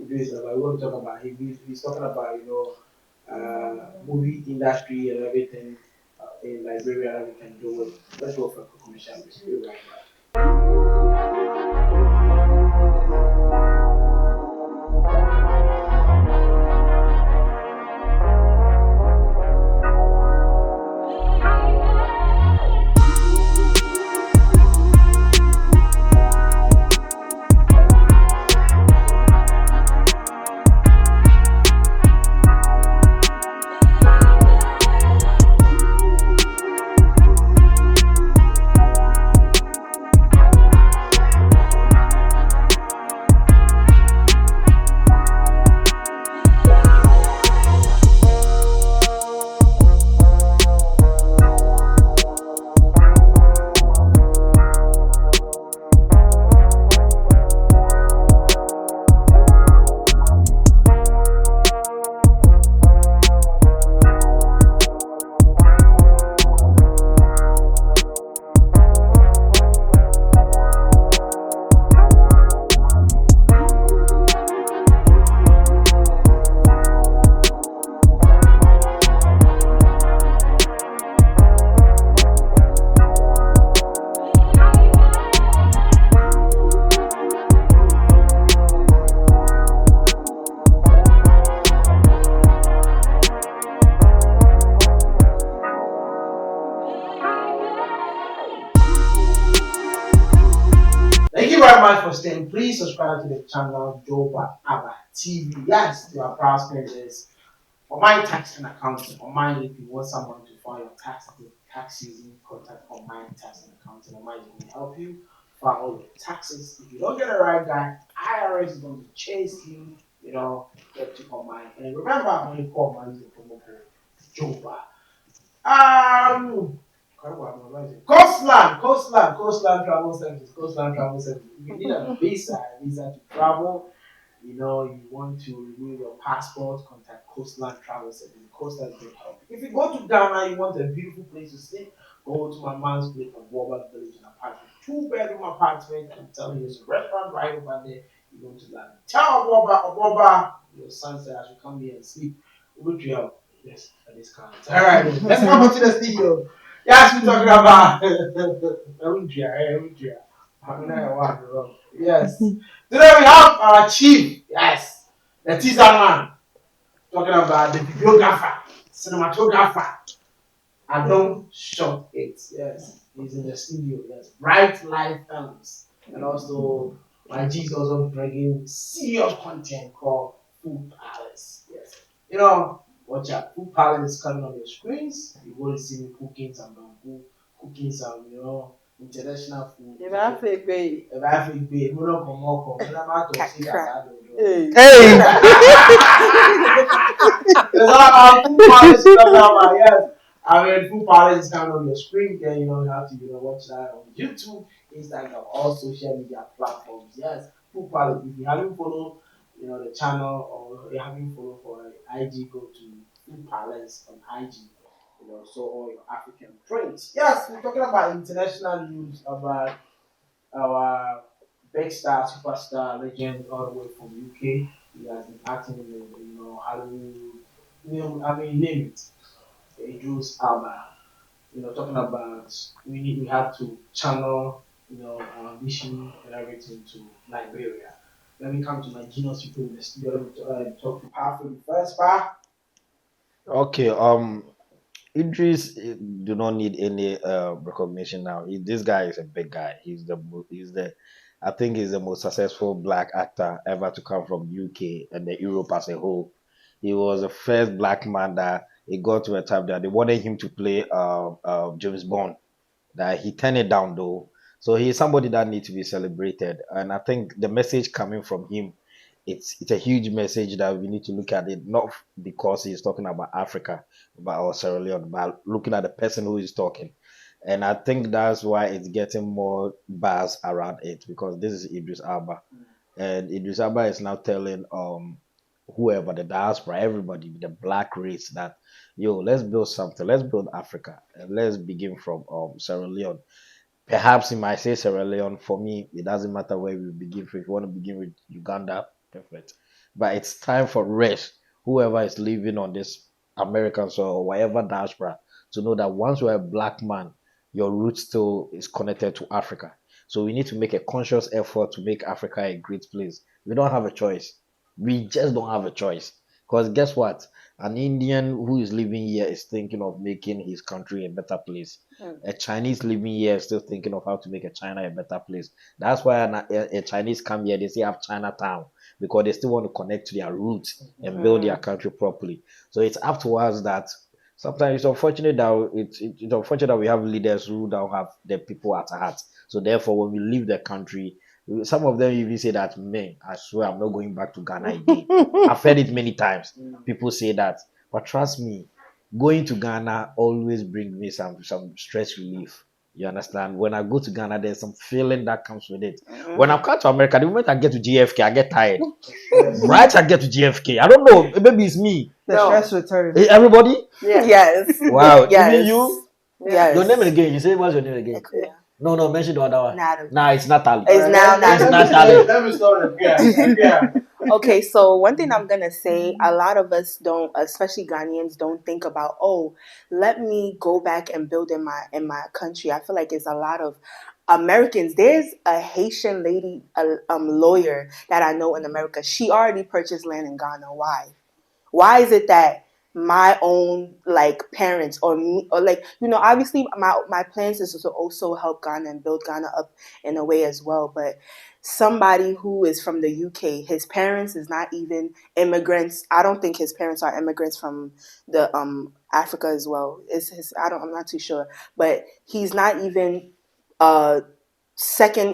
Idris Elba. We want to talk about him. He's talking about, movie industry and everything in Liberia that we can do with. Let's go for a quick commercial break. We'll be right back. Thank you very much for staying. Please subscribe to the channel Joba Abba TV. Yes, to our proud sponsors. On my tax and accounting, on mine, if you want someone to file your tax season, contact on my tax and accounting. On mine, is going to help you file all your taxes. If you don't get the right guy, IRS is going to chase you, get to on mine. And remember, when you call mine, use the promo code Joba. Coastland travel services, coastland travel services. If you need a visa to travel, you want to renew your passport, contact Coastland Travel Service. Coastland will help. If you go to Ghana, you want a beautiful place to stay, go to my man's place at Joba Village and apartment. 2-bedroom apartment. I'm telling you, there's a restaurant right over there. You go to that. Tell Joba, your son said I should come here and sleep. Would you help? Yes, at this count. All right, let's come to the studio. Yes, we're talking about Yes. Today we have our chief, yes, the teaser man, talking about the videographer, cinematographer. I don't shot it, yes. He's in the studio, yes. Bright Life Films. And also, my G is also bringing serious content called Food Palace, yes. Watch out. Food Palace is coming on your screens. You will see me cooking some bamboo, cooking some, international food. If I feel big. If I feel big, we don't come up. Hey. Hey! It's all about Food Palace. Yes. Food Palace is coming on your screen. Then you have to watch that on YouTube, Instagram, all social media platforms. Yes, Food Palace. If you haven't followed, the channel, or you haven't followed for IG, go to Food Palace on IG. So all your African prints. Yes, we're talking about international news about our big star, superstar, legend, all the way from UK. He has been acting in, Hollywood. Name it. Idris Elba. talking about we have to channel, our ambition and everything to Liberia. Let me come to my genius people in the studio to talk to Pa for the first part. Okay, Idris do not need any recognition now. This guy is a big guy. I think he's the most successful black actor ever to come from UK and the Europe as a whole. He was the first black man that it got to a time that they wanted him to play James Bond, that he turned it down though. So he's somebody that needs to be celebrated. And I think the message coming from him, it's a huge message that we need to look at it, not because he's talking about Africa but or Sierra Leone, but looking at the person who is talking. And I think that's why it's getting more buzz around it because this is Idris Alba. And Idris Elba is now telling whoever the diaspora, everybody, the black race that yo, let's build something, let's build Africa, and let's begin from Sierra Leone. Perhaps he might say Sierra Leone. For me, it doesn't matter where we begin from. If you want to begin with Uganda, perfect. But it's time for rest. Whoever is living on this American soil or whatever diaspora to know that once you're a black man, your root still is connected to Africa. So we need to make a conscious effort to make Africa a great place. We don't have a choice. We just don't have a choice. Because guess what? An Indian who is living here is thinking of making his country a better place. A Chinese living here is still thinking of how to make a China a better place. That's why a Chinese come here, they still have Chinatown because they still want to connect to their roots and build their country properly. So it's up to us that sometimes it's unfortunate that it's unfortunate that we have leaders who don't have the people at heart. So therefore, when we leave the country, some of them even say that, man, I swear I'm not going back to Ghana again. I've heard it many times. People say that, but trust me, going to Ghana always brings me some stress relief. You understand? When I go to Ghana, there's some feeling that comes with it. When I come to America, the moment I get to JFK, I get tired. Right, I get to JFK. I don't know. Maybe it's me. The stress returns. Everybody? Yes. Wow. Yes. Even you? Yes. Your name again? You say what's your name again? Akuya. No, no, mention the other one. Natalie. Nah, it's Natalie. It's now It's Natalie. Natalie. Let me start again. Yeah. Okay, so one thing I'm gonna say, a lot of us don't, especially Ghanaians, don't think about, oh, let me go back and build in my country. I feel like it's a lot of Americans. There's a Haitian lady, a lawyer that I know in America. She already purchased land in Ghana. Why? Why is it that my own like parents or me or like obviously my plans is to also help Ghana and build Ghana up in a way as well, but somebody who is from the UK, his parents is not even immigrants. I don't think his parents are immigrants from the Africa as well. Is his I'm not too sure, but he's not even uh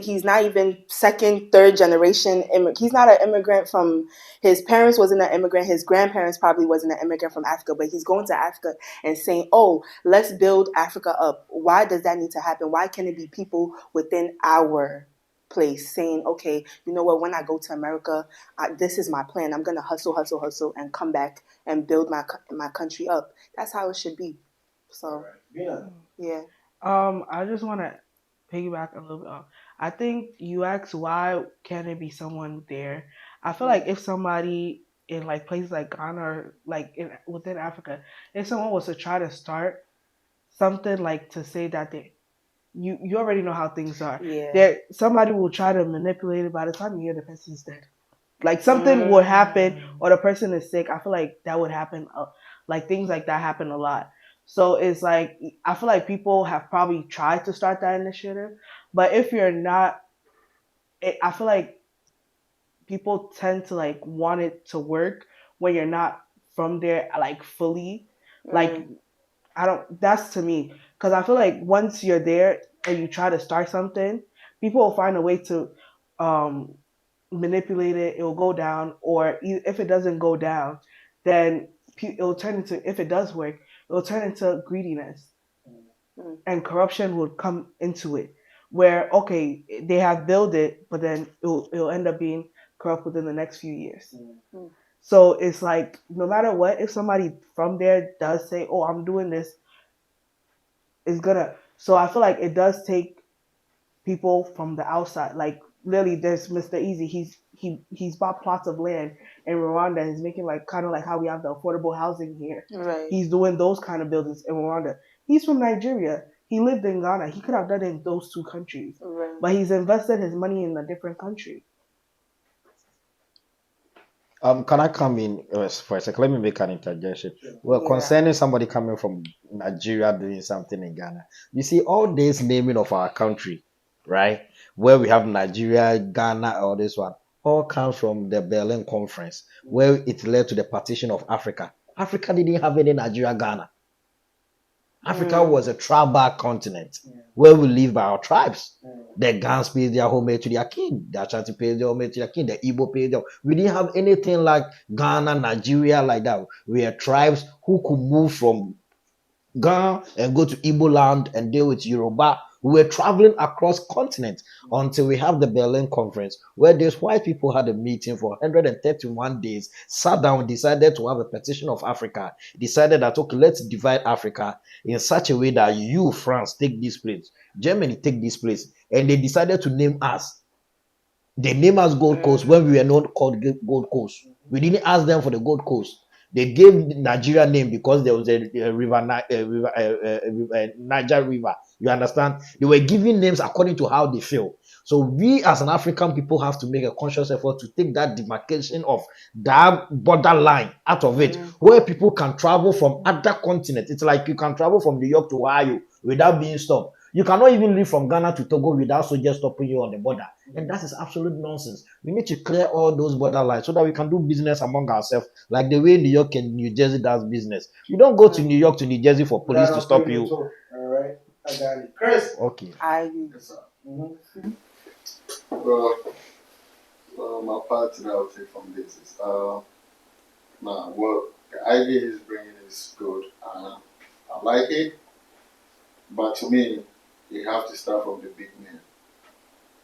he's not even second, third generation he's not an immigrant from his parents wasn't an immigrant, his grandparents probably wasn't an immigrant from Africa, but he's going to Africa and saying, oh, let's build Africa up. Why does that need to happen? Why can't it be people within our place saying, okay, you know what, when I go to America, this is my plan, I'm gonna hustle, hustle, hustle, and come back and build my country up. That's how it should be. So yeah. I just want to piggyback a little bit on. I think you asked why can't it be someone there? I feel like if somebody in like places like Ghana or like within Africa, if someone was to try to start something like to say that you already know how things are. Yeah. There somebody will try to manipulate it. By the time you hear the person's dead, like something will happen or the person is sick. I feel like that would happen. Like things like that happen a lot. So it's like I feel like people have probably tried to start that initiative, but if you're not, I feel like people tend to like want it to work when you're not from there, like fully. Like I don't. That's to me because I feel like once you're there and you try to start something, people will find a way to um, manipulate it. It will go down, or if it doesn't go down, then it will turn into. If it does work, it will turn into greediness, and corruption will come into it. Where okay, they have built it, but then it'll end up being corrupt within the next few years. So it's like no matter what, if somebody from there does say, "Oh, I'm doing this," it's gonna. So I feel like it does take people from the outside. Like literally, there's Mr. Easy. He's bought plots of land in Rwanda. He's making like kind of like how we have the affordable housing here. Right. He's doing those kind of buildings in Rwanda. He's from Nigeria. He lived in Ghana. He could have done it in those two countries, Right. but he's invested his money in a different country. Can I come in for a second? Let me make an interjection. Well, Yeah. concerning somebody coming from Nigeria doing something in Ghana, you see, all this naming of our country, right? Where we have Nigeria, Ghana, all this one, all comes from the Berlin Conference, where it led to the partition of Africa. Africa didn't have any Nigeria, Ghana. Africa was a tribal continent where we live by our tribes. The Gans paid their homage to their king. The Ashanti paid their homage to their king. The Igbo paid their. We didn't have anything like Ghana, Nigeria like that. We are tribes who could move from Ghana and go to Igbo land and deal with Yoruba. We were traveling across continents until we have the Berlin Conference, where these white people had a meeting for 131 days, sat down, decided to have a petition of Africa, decided that, okay, let's divide Africa in such a way that you, France, take this place, Germany, take this place. And they decided to name us. They named us Gold Coast when we were not called Gold Coast. We didn't ask them for the Gold Coast. They gave Nigeria name because there was a river, Niger River. You understand? They were giving names according to how they feel. So we as an African people have to make a conscious effort to take that demarcation of that borderline out of it, where people can travel from other continents. It's like you can travel from New York to Ohio without being stopped. You cannot even leave from Ghana to Togo without soldiers stopping you on the border. And that is absolute nonsense. We need to clear all those borderlines so that we can do business among ourselves, like the way New York and New Jersey does business. You don't go to New York to New Jersey for police to stop you. All right, I got it. Chris. Okay. I Yes, sir. Mm-hmm. My part that I'll take from this is, now, what the idea he's bringing is good. I like it, but to me, you have to start from the big men,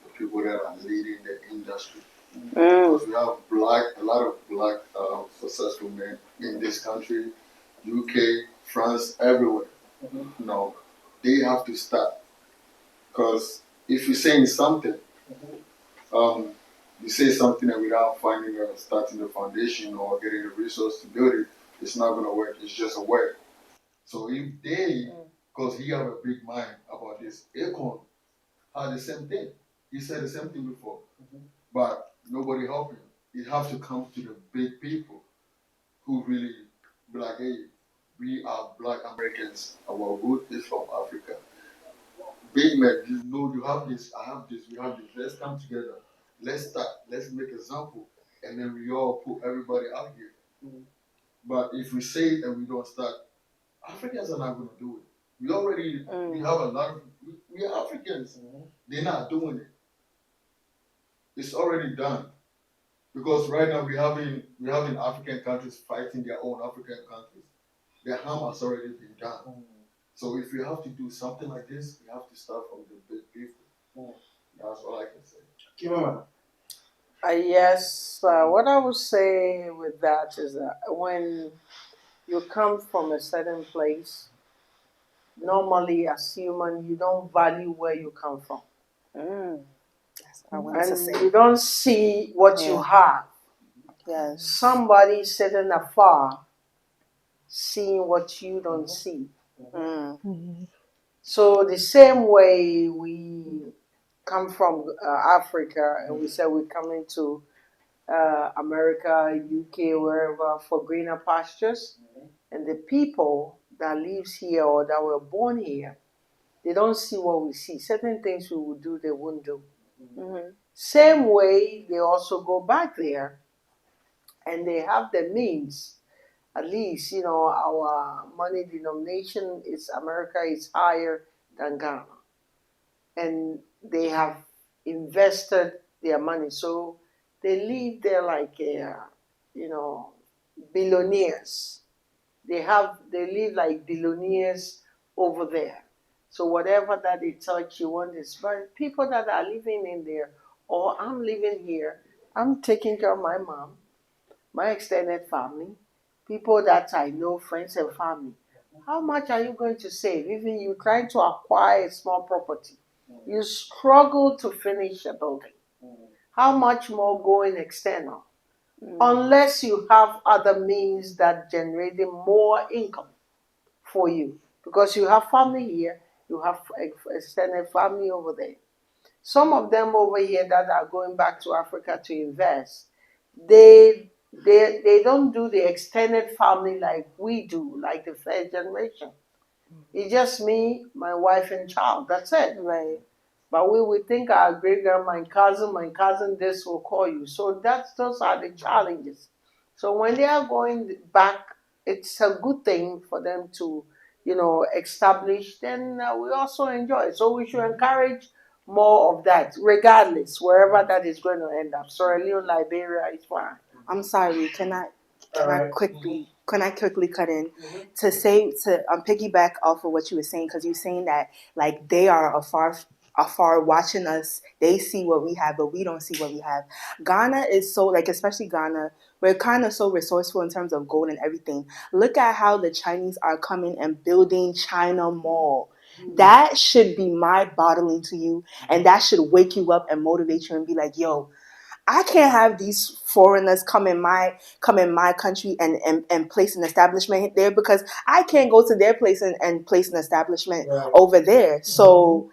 the people that are leading the industry. Because we have a lot of black successful men in this country, UK, France, everywhere. No, they have to start. Because if you're saying something, um, you say something and without finding starting the foundation or getting the resource to build it, it's not gonna work. It's just a word. So if they, because he have a big mind about this, Akon had the same thing. He said the same thing before, but nobody helped him. It has to come to the big people who really be like, hey, we are black Americans. Our root is from Africa. Big man, you know you have this, I have this, we have this. Let's come together. Let's start. Let's make example, and then we all put everybody out here. But if we say it and we don't start, Africans are not going to do it. We have a lot of we are Africans. They're not doing it. It's already done because right now we having African countries fighting their own African countries. The harm has already been done. So if we have to do something like this, we have to start from the big people. That's all I can say. yes, what I would say with that is that when you come from a certain place, normally as human, you don't value where you come from. That's what I wanted to And say. you don't see what you have. Yes. Somebody sitting afar seeing what you don't see. So the same way we come from Africa and we say we're coming to America, UK, wherever for greener pastures, and the people that lives here or that were born here, they don't see what we see. Certain things we would do, they won't do. Same way, they also go back there and they have the means. At least, our money denomination is America is higher than Ghana. And they have invested their money. So they live there like, billionaires. They live like billionaires over there. So whatever that they touch, you want this. But people that are living in there, or I'm living here, I'm taking care of my mom, my extended family, people that I know, friends and family. How much are you going to save? Even you trying to acquire a small property, you struggle to finish a building. How much more going external? Unless you have other means that generating more income for you. because you have family here, you have extended family over there. Some of them over here that are going back to Africa to invest, they don't do the extended family like we do, like the first generation. It's just me, my wife, and child. That's it. Right. But we would think our great grand, my cousin, this will call you. So those are the challenges. So when they are going back, it's a good thing for them to, establish. Then we also enjoy it. So we should encourage more of that, regardless wherever that is going to end up. Sierra Leone, Liberia is fine. I'm sorry. Can I All right. quickly cut in to say to piggyback off of what you were saying, because you're saying that like they are afar watching us, they see what we have but we don't see what we have. Ghana is so, like, especially Ghana, we're kind of so resourceful in terms of gold and everything. Look at how the Chinese are coming and building China Mall. That should be mind boggling to you, and that should wake you up and motivate you and be like, yo, I can't have these foreigners come in my country and place an establishment there, because I can't go to their place and place an establishment over there. So,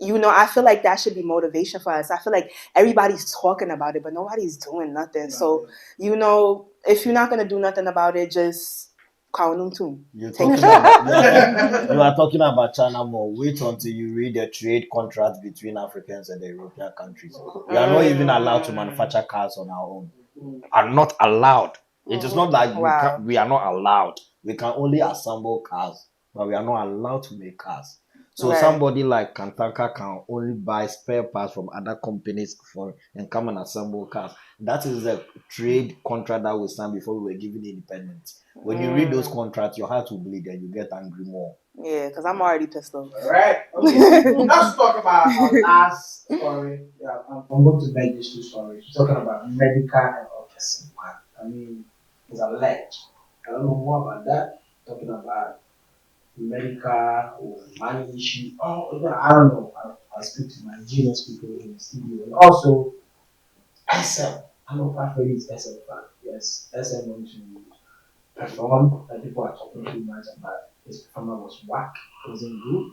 I feel like that should be motivation for us. I feel like everybody's talking about it, but nobody's doing nothing. So, if you're not gonna do nothing about it, just You're take talking about you are talking about China more. Wait until you read the trade contract between Africans and the European countries. We are not even allowed to manufacture cars on our own. Are not allowed. It is not like Wow. we are not allowed. We can only assemble cars, but we are not allowed to make cars. So Right. somebody like Kantaka can only buy spare parts from other companies and come and assemble cars. That is the trade contract that we signed before we were given independence. When you read those contracts, your heart will bleed and you get angry more. Yeah, because I'm already pissed off. All right. Okay. Let's talk about our last story. Yeah, I'm going to make these two stories. Talking about Medikal Okesse. I mean, it's alleged. I don't know more about that. Talking about medical or money issue. Oh, yeah, I don't know. I speak to my genius people in the studio. And also, SM. I know I've heard it's SM fan. Yes, SM went to perform, and people are talking too much about his performance was whack. It wasn't good.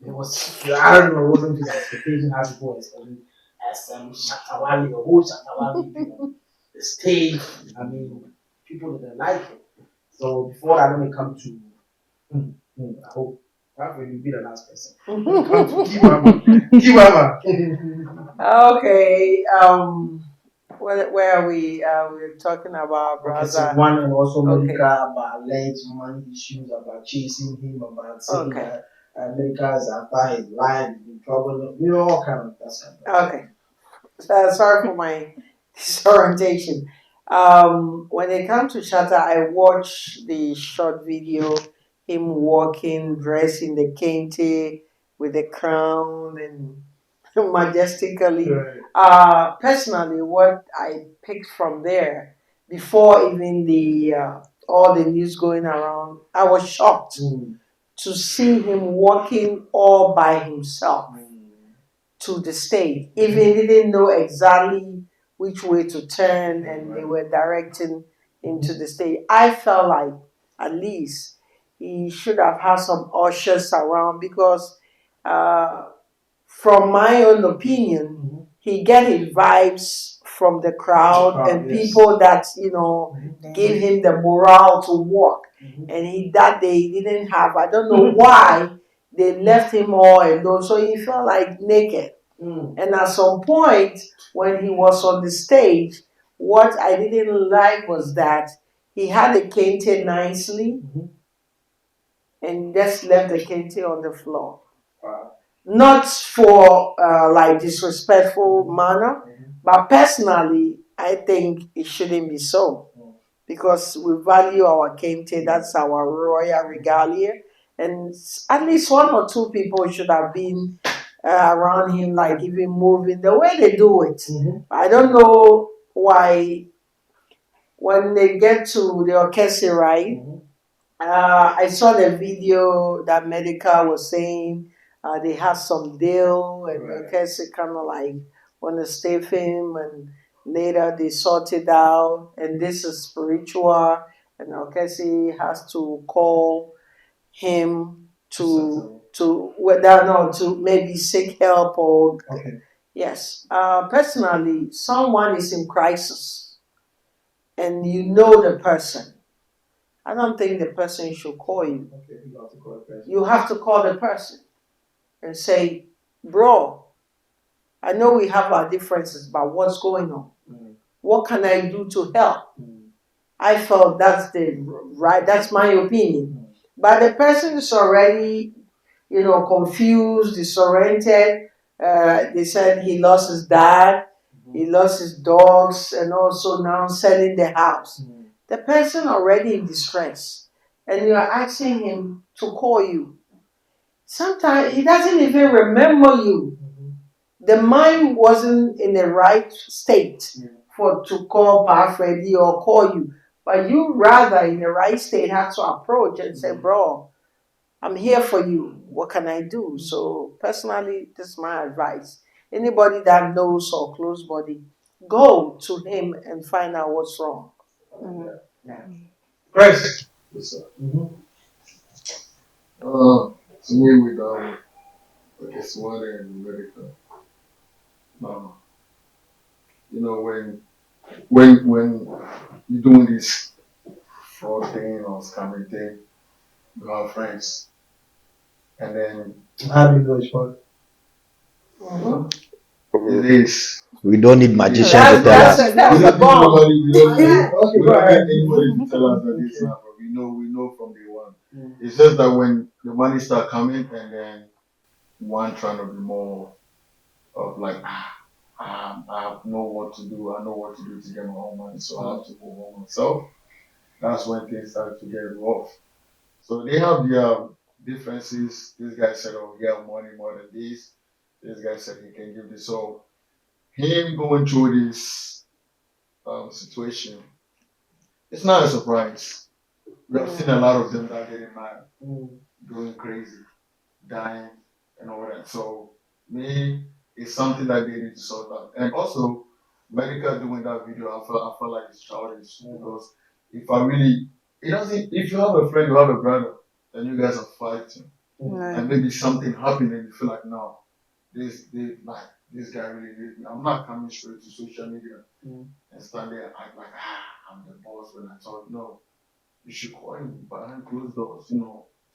It was, I don't know, it wasn't his expectation how people were expecting Shatta Wale, the whole Shatta Wale be on the stage. I mean, people didn't like it. So before that, let me come to, I hope, probably be the last person. Come to Kiwama. Okay. Where are we? We're talking about brother. One and also Okay. Medical about alleged money issues, about chasing him, about saying that Medical's after his life, in trouble, all kind of that. Okay. Sorry for my disorientation. When it comes to Shatta, I watched the short video, him walking, dressed in the kente with the crown and majestically. Personally, what I picked from there, before even the all the news going around, I was shocked to see him walking all by himself to the stage. Even he didn't know exactly which way to turn, and they were directing him to the stage. I felt like at least he should have had some ushers around, because from my own opinion, he get his vibes from the crowd and people that gave him the morale to walk. And that day he didn't have. I don't know why they left him all alone, so he felt like naked. And at some point when he was on the stage, what I didn't like was that he had a kente nicely and just left the kente on the floor. Not for like disrespectful manner, but personally, I think it shouldn't be so, because we value our kente. That's our royal regalia, and at least one or two people should have been around him, like even moving the way they do it. I don't know why when they get to the Okesse, right? I saw the video that Medikal was saying they had some deal, and Okesse kind of like want to stay with him, and later they sorted out, and this is spiritual, and Okesse has to call him To settle. to whether not to maybe seek help or Okay. yes. Personally, someone is in crisis and you know the person. I don't think the person should call you. Okay. You have to call the person. You have to call the person and say, "Bro, I know we have our differences, but what's going on? Mm. What can I do to help?" Mm. I felt that's the right. That's my opinion. But the person is already, confused, disoriented. They said he lost his dad, he lost his dogs, and also now selling the house. Mm. The person already in distress, and you are asking him to call you. Sometimes he doesn't even remember you. The mind wasn't in the right state for to call Pa Freddy or call you. But you rather in the right state have to approach and say, "Bro, I'm here for you. What can I do?" So personally, this is my advice. Anybody that knows or close body, go to him and find out what's wrong. Chris. Yes, sir. Mm-hmm. To me, with Okesse Wale and Medikal, um, when you're doing this fraud thing or scamming thing, you have friends, and then How do you know it's fun? it is. We don't need It magicians is. to tell us. That's a bomb. We don't need Okay, we go don't ahead. need anybody to tell us that it's not. But we know from day one. It's just that when the money start coming, and then one trying to be more of like, I know what to do. I know what to do to get my own money, so I have to move on myself. That's when things start to get rough. So they have their differences. This guy said, "Oh, he have money more than this." This guy said he can give this. So him going through this situation, it's not a surprise. We have seen a lot of them that getting mad, going crazy, dying, and all that. So me, it's something that they need to sort out. And also, Medical doing that video, I felt like it's childish because if I really, it doesn't. If you have a friend, you have a brother, and you guys are fighting, and maybe something happened, and you feel like, no, this guy really needs me. I'm not coming straight to social media and stand there and act like, I'm the boss when I talk. No, you should call him behind closed doors,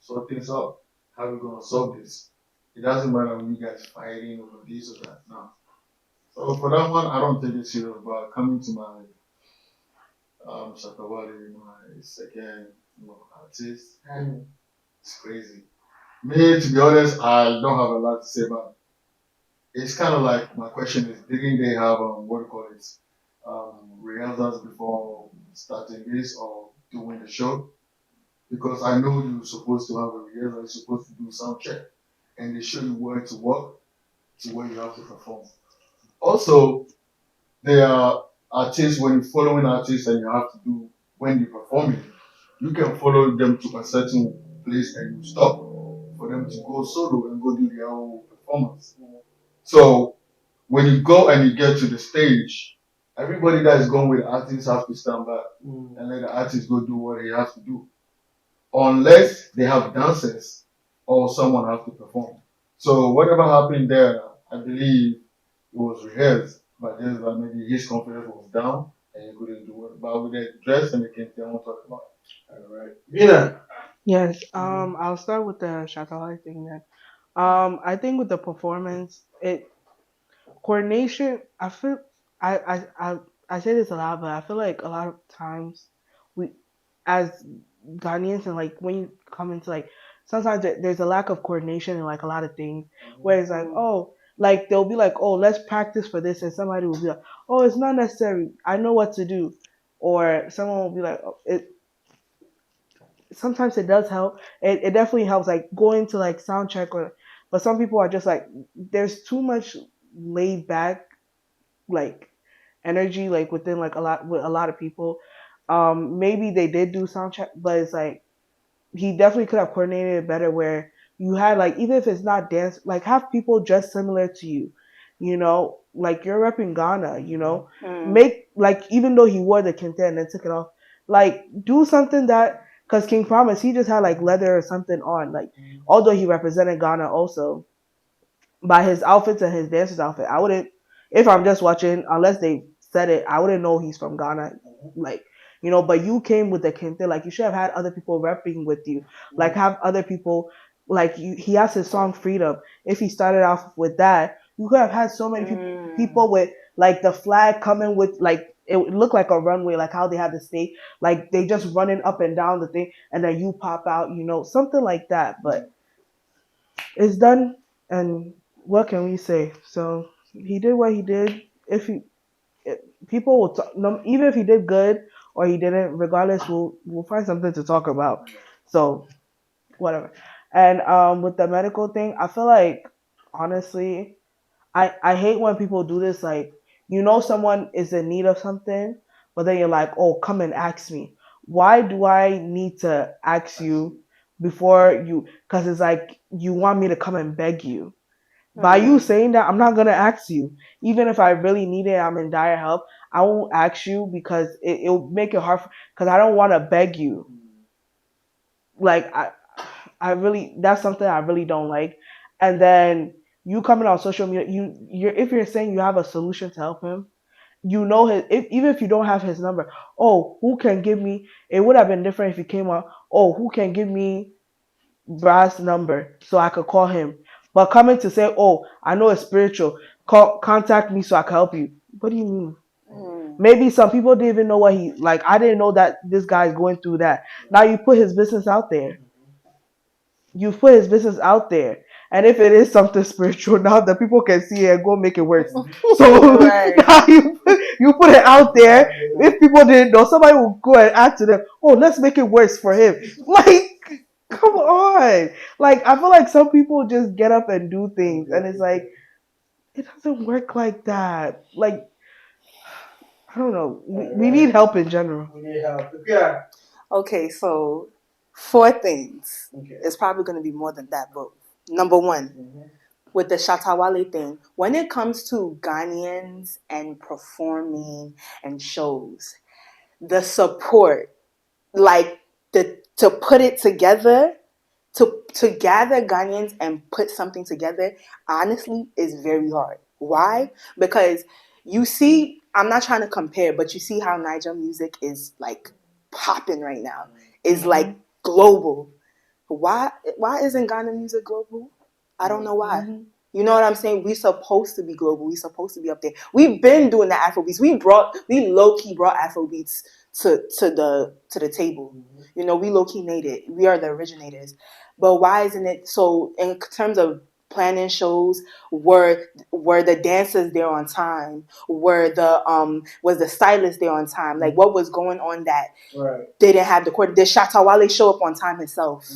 sort things out. How we gonna solve this? It doesn't matter when you guys fighting over this or that. No. So for that one, I don't take it serious. But coming to my Shatta Wale, my second artist, it's crazy. Me, to be honest, I don't have a lot to say about it. It's kind of like my question is, didn't they have what do you call it, rehearsals before starting this or doing the show? Because I know you're supposed to have a rehearsal, you're supposed to do sound check, and they show you where to work to where you have to perform. Also, there are artists when you're following artists and you have to do when you're performing, you can follow them to a certain place and you stop for them to go solo and go do their own performance. So when you go and you get to the stage, everybody that is going with the artist have to stand back and let the artist go do what he has to do. Unless they have dancers or someone have to perform. So whatever happened there, I believe it was rehearsed, but just that maybe his confidence was down and he couldn't do it. But with the dress and the kid, I won't talk about it. All right. Vina. Yes. I'll start with the Shatta Wale thing then. I think with the performance, it coordination. I feel I I I I say this a lot, but I feel like a lot of times we, as Ghanaians, and like when you come into like sometimes there's a lack of coordination in like a lot of things. Where it's like, oh, like they'll be like, oh, let's practice for this, and somebody will be like, oh, it's not necessary. I know what to do, or someone will be like, oh, it. Sometimes it does help. It definitely helps, like going to like sound check or. But some people are just like, there's too much laid back like energy like within like a lot with a lot of people. Maybe they did do sound check, but it's like he definitely could have coordinated it better where you had like even if it's not dance, like have people dressed similar to you, like you're repping Ghana, make like even though he wore the kente and then took it off, like do something that Because King Promise, he just had like leather or something on. Like, although he represented Ghana also, by his outfits and his dancer's outfit, I wouldn't, if I'm just watching, unless they said it, I wouldn't know he's from Ghana. Like, but you came with the kente, like you should have had other people repping with you. Like have other people, like he has his song Freedom. If he started off with that, you could have had so many people with like the flag coming with like it would look like a runway, like how they have the state, like they just running up and down the thing, and then you pop out, something like that. But it's done, and what can we say? So he did what he did. If he, if people will talk, no, even if he did good or he didn't, regardless, we'll find something to talk about. So whatever. And with the medical thing, I feel like honestly, I hate when people do this. Like someone is in need of something, but then you're like, oh, come and ask me. Why do I need to ask you before you? Because it's like you want me to come and beg you. By you saying that, I'm not gonna ask you. Even if I really need it, I'm in dire help. I won't ask you because it'll make it hard. Because I don't want to beg you. Like I really, that's something I really don't like. And then you coming on social media, if you're saying you have a solution to help him, even if you don't have his number, oh, who can give me? It would have been different if he came on. Oh, who can give me Brad's number so I could call him? But coming to say, oh, I know it's spiritual, contact me so I can help you. What do you mean? Maybe some people didn't even know what he like. I didn't know that this guy is going through that. Now you put his business out there. You put his business out there. And if it is something spiritual, now the people can see it and go make it worse. So now you put it out there. If people didn't know, somebody will go and add to them, oh, let's make it worse for him. Like, come on. Like, I feel like some people just get up and do things. And it's like, it doesn't work like that. Like, I don't know. We need help in general. We need help. Yeah. Okay, so 4 things. Okay. It's probably going to be more than that, but number one, with the Shatta Wale thing, when it comes to Ghanaians and performing and shows, the support, like to put it together, to gather Ghanaians and put something together, honestly, is very hard. Why? Because you see, I'm not trying to compare, but you see how Niger music is like popping right now. Is like global. Why isn't Ghana music global? I don't know why. You know what I'm saying? We supposed to be global. We supposed to be up there. We've been doing the Afrobeats. We low key brought Afrobeats to the table. We low key made it. We are the originators. But why isn't it so? In terms of planning shows, were the dancers there on time? Were the was the stylist there on time? Like what was going on that they didn't have the court? Did Shatta Wale show up on time himself?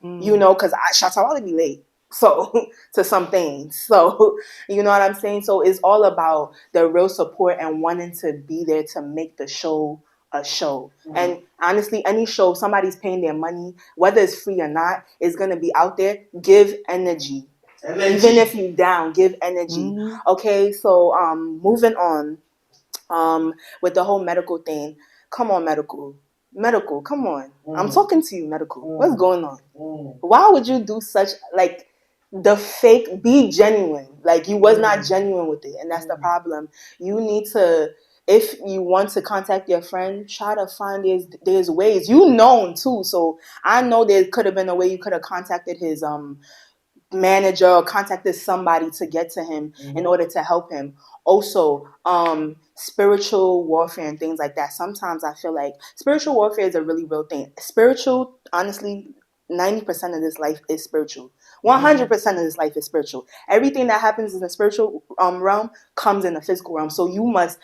Because Shatta Wale be late. So to some things. So you know what I'm saying? So it's all about the real support and wanting to be there to make the show a show. And honestly, any show, somebody's paying their money, whether it's free or not, is gonna be out there. Give energy. Even if you down, give energy. Okay, so moving on. With the whole medical thing. Come on, medical, come on. I'm talking to you, medical. What's going on? Why would you do such like the fake? Be genuine. Like you was not genuine with it, and that's the problem. You need to, if you want to contact your friend, try to find there's ways. You known too, so I know there could have been a way you could have contacted his manager or contacted somebody to get to him in order to help him. Also, spiritual warfare and things like that. Sometimes I feel like spiritual warfare is a really real thing. Spiritual, honestly, 90% of this life is spiritual. 100% of this life is spiritual. Everything that happens in the spiritual realm comes in the physical realm. So you must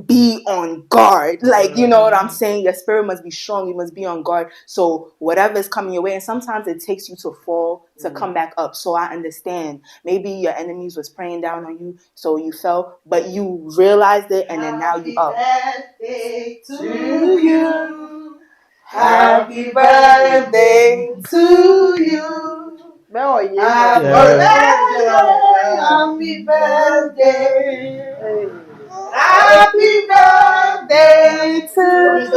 be on guard. Like, you know what I'm saying? Your spirit must be strong. You must be on guard. So whatever is coming your way, and sometimes it takes you to fall to come back up. So I understand. Maybe your enemies was praying down on you, so you fell, but you realized it, and then now you up. Happy birthday to you. Happy birthday to you. Happy birthday. Happy birthday to you.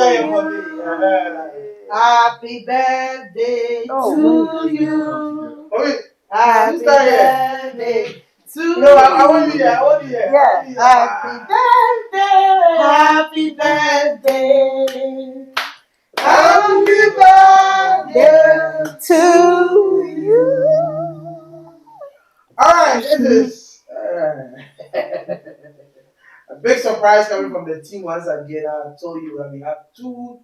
Happy birthday Oh, to Let's all come you. together. Oh, wait. Who's happy that here? birthday to No, I you. want you here. I want you here. Yeah. Happy birthday. Happy birthday. Happy birthday To to you. you. All right, this is a big surprise coming from the team once again. I told you that we have two,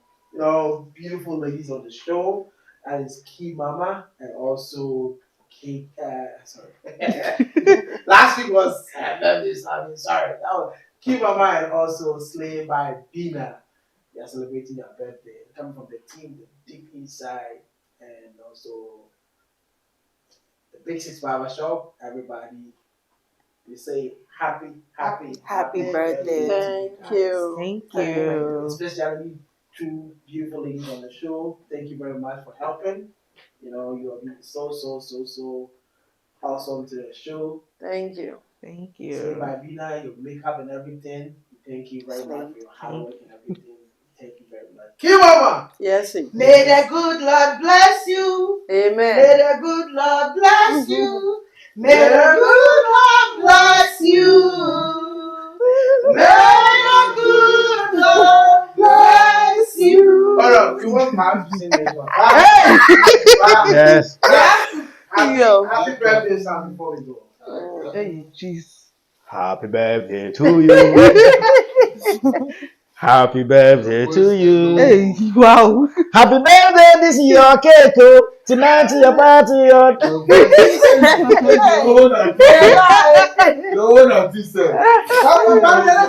beautiful ladies on the show. That is Key Mama and also Kate. Sorry, last week was sorry. That was Key Mama and also Slay by Bina. They are celebrating their birthday. Coming from the team, the Deep Inside, and also the Big Six Barber Shop. Everybody, we say Happy birthday birthday. to you Thank guys. you. Thank Thank you. Especially two beautiful ladies on the show. Thank you very much for helping. You have been so awesome to the show. Thank you. Thank Say you. by Bina, your makeup and everything. Thank you very much for your hard Thank work and everything. Thank you very much. Kiwama! Yes. May the good Lord bless you. Amen. May the good Lord bless you. May the good Lord bless you. May the good Lord bless you. Hold on, we want Mom to sing this one. Hey! Wow. Yes. We have to Yo. happy birthday song before we go. Hey, jeez. Happy birthday to you. Happy birthday to you. Hey, wow. Happy birthday, this is your cake. Oh. Tonight is your party. Oh. Your voice, your own artist. Your own artist.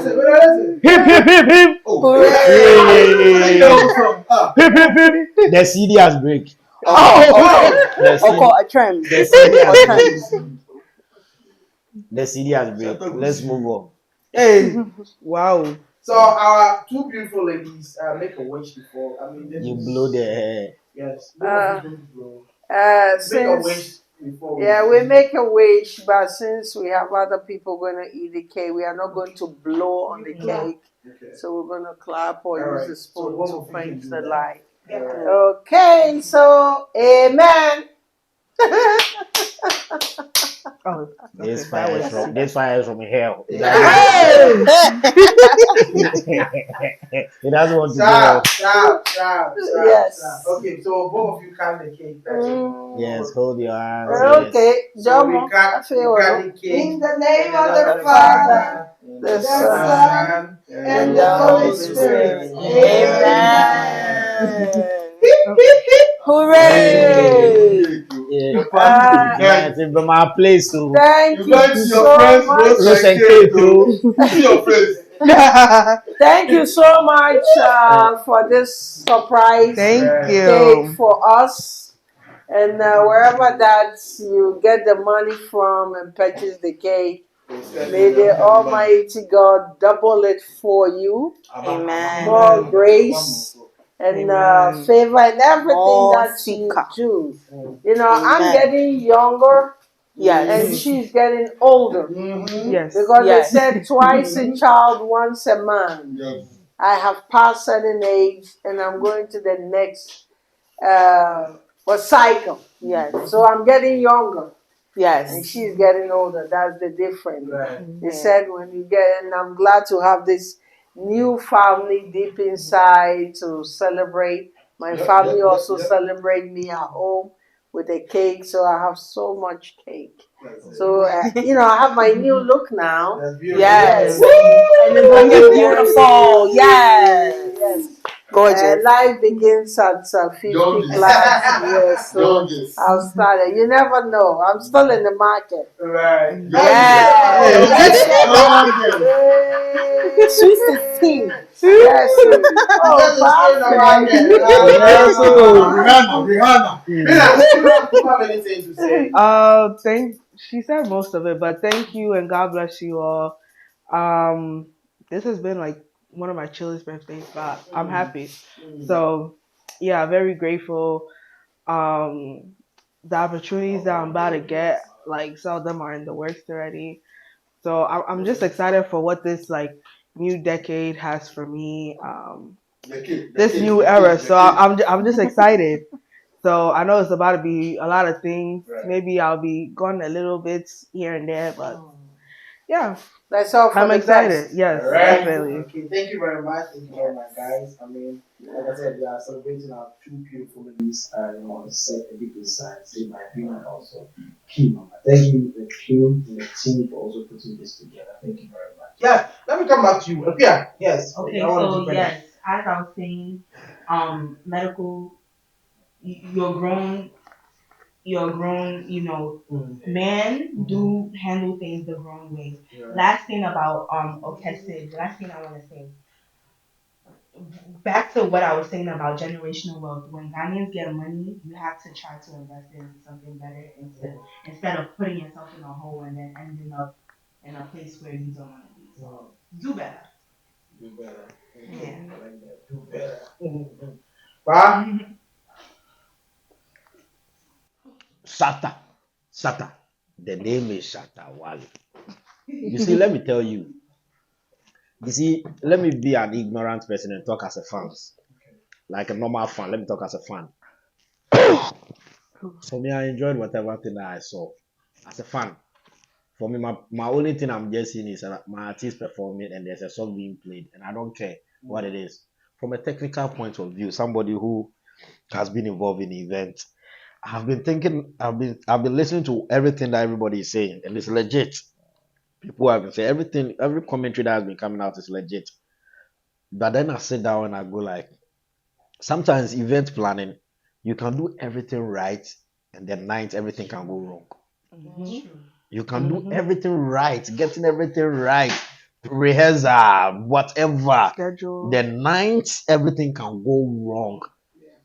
Listen. Hip, hip, hip, hip. Oh, Yay. sing the whole song. Hip, hip, hip. The CD has break. Oh, The CD, a trend. the CD Or has break. trend. The CD has break. Shatta Let's Wale. move on. Hey, Wow. so our two beautiful ladies make a wish before. I mean, this You is blow the hair. yes. Both of you going to blow. Make a Since wish before we. yeah, we make a wish, but since we have other people going to eat the cake, we are not going to blow on the cake. Okay. So we're going to clap or All use right. the So spoon both to of you can quench do the that. light. All right. Okay, so amen. Oh, This okay. That fire is was from too. this fire is from hell. It Hey! doesn't want to go Sharp, off. sharp. Yes. Okay, so both of you cut the cake. Yes, hold your hands. Okay. Yes. Okay, So we Jomo, I cut feel well. the cake. In the name of the the Father, Father, the the Son, Son, and and the the Holy Holy Spirit. Spirit. Amen. Amen. Hey, Hooray! Yeah. the party will be Tonight nice. is from my place to Thank You you went to your so friend's much. Rose roadside and cake cake. to Oh. see your face. Thank you so much for this surprise Thank cake you. for us. And wherever that you get the money from and purchase the cake, may the Almighty God double it for you. Amen. More grace and Amen. favor and everything More that you sika. do. I'm Amen. getting younger and Yes. she's getting older. Yes. Because Yes. they said twice a child, once a man. Yes. I have passed certain age and I'm going to the next cycle. Yes. So I'm getting younger and Yes. she's getting older. That's the difference. Right. They said when you get, and I'm glad to have this new family deep inside to celebrate. My family also celebrate me at home with a cake, so I have so much cake. So I have my new look now. That's beautiful. Yes. And it's Looking looking beautiful. Yes. Yes. Gorgeous. Life begins at 50 Youngest. plus years, so Youngest. I've started. You never know. I'm still in the market. Right. Yes. Sweet 16. Yes. Oh, Yes, oh. Rihanna. How many things to say? She said most of it, but thank you and God bless you all. Um, this has been like one of my chillest birthdays, but I'm happy. So yeah, very grateful. The opportunities that I'm about to get, like some of them are in the works already. So I'm just excited for what this like new decade has for me. this new era. So I'm just excited. So I know it's about to be a lot of things. Right. Maybe I'll be going a little bit here and there, but yeah, Let's hope for I'm the excited. best. Yes, All right. definitely. Okay. Thank you very much. Thank you very much, guys. I mean, like I said, we are celebrating our two beautiful ladies. I want to set a big aside, say my opinion also. Key. Thank you, the team, and the team for also putting this together. Thank you very much. Yeah. Let me come back to you. Yeah. Yes. Okay, I want to so defend yes, as I was saying, medical, you're grown, men do handle things the grown way. Yeah. Last thing about Okesse, the last thing I want to say, back to what I was saying about generational wealth. When Ghanaians get money, you have to try to invest it into something better instead of putting yourself in a hole and then ending up in a place where you don't want to be. So do better. Do better. Yeah. I like that. Do better. Bah? Shatta. Shatta. The name is Shatta Wale. You see, let me tell you. You see, let me be an ignorant person and talk as a fan. Like a normal fan. Let me talk as a fan. For me, I enjoyed whatever thing that I saw. As a fan. For me, my only thing I'm just seeing is my artist performing and there's a song being played, and I don't care what it is. From a technical point of view, somebody who has been involved in the event, I've been listening to everything that everybody is saying, and it's legit. People have been saying everything, every commentary that has been coming out is legit. But then I sit down and I go like, sometimes event planning, you can do everything right, and then night everything can go wrong. Mm-hmm. You can do everything right, getting everything right, rehearsal, whatever. Schedule. The night everything can go wrong.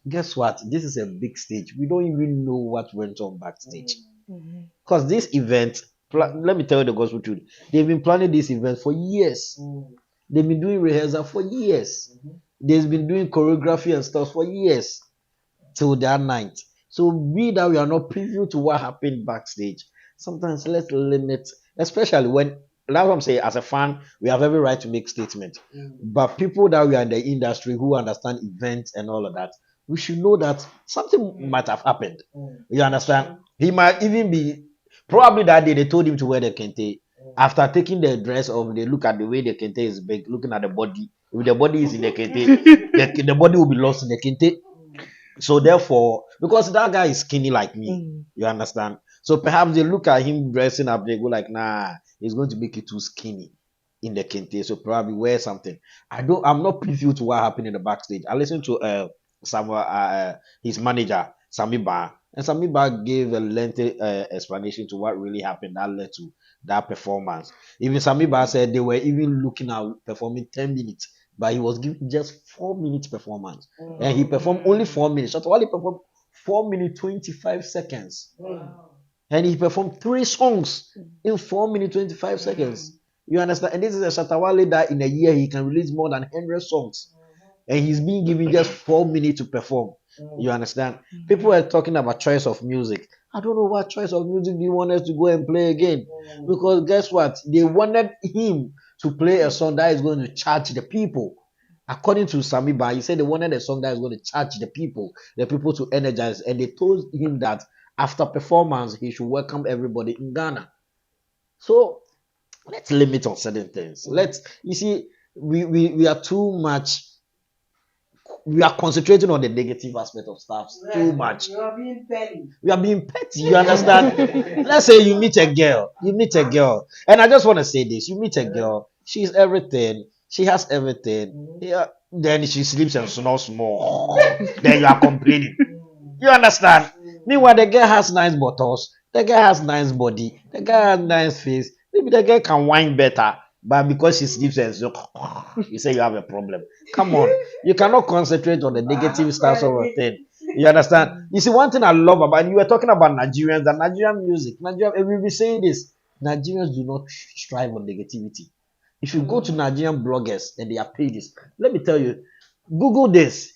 Guess what? This is a big stage. We don't even know what went on backstage. Mm-hmm. Because this event, let me tell you the gospel truth. They've been planning this event for years. They've been doing rehearsal for years. They've been doing choreography and stuff for years till that night. So we that we are not privy to what happened backstage. Sometimes let's limit, especially when that's what I'm saying. As a fan, we have every right to make statements. But people that we are in the industry who understand events and all of that, we should know that something might have happened. You understand? He might even be probably that day they told him to wear the kente. After taking the dress off, they look at the way the kente is big, looking at the body. If the body is in the kente, the body will be lost in the kente. So therefore, because that guy is skinny like me, you understand? So perhaps they look at him dressing up, they go like, nah, he's going to make it too skinny in the kente. So probably wear something. I'm not privy to what happened in the backstage. I listened to his manager, Sami Ba, and Sami Ba gave a lengthy explanation to what really happened that led to that performance. Even Sami Ba said they were even looking at performing 10 minutes, but he was given just 4 minutes performance. And he performed only 4 minutes. Shatta Wale performed 4 minutes 25 seconds. And he performed 3 songs in 4 minutes 25 seconds. You understand? And this is a Shatta Wale that in a year he can release more than 100 songs. And he's being given just 4 minutes to perform. You understand? People are talking about choice of music. I don't know what choice of music do you want us to go and play again. Because guess what? They wanted him to play a song that is going to charge the people. According to Sami Ba, he said they wanted a song that is going to charge the people to energize. And they told him that after performance, he should welcome everybody in Ghana. So let's limit on certain things. You see, we are too much, we are concentrating on the negative aspect of stuff too much. You are being petty. We are being petty, you understand? Let's say you meet a girl, and I just want to say this: you meet a girl, she's everything, she has everything. Yeah, then she sleeps and snores more. Then you are complaining. You understand? Meanwhile, the girl has nice bottles, the girl has nice body, the girl has nice face. Maybe the girl can whine better, but because she sleeps and so, you say you have a problem. Come on, you cannot concentrate on the negative stuff of a thing. You understand? You see, one thing I love about you were talking about Nigerians and Nigerian music. And we will be saying this: Nigerians do not strive on negativity. If you go to Nigerian bloggers and they are pages, let me tell you, Google this.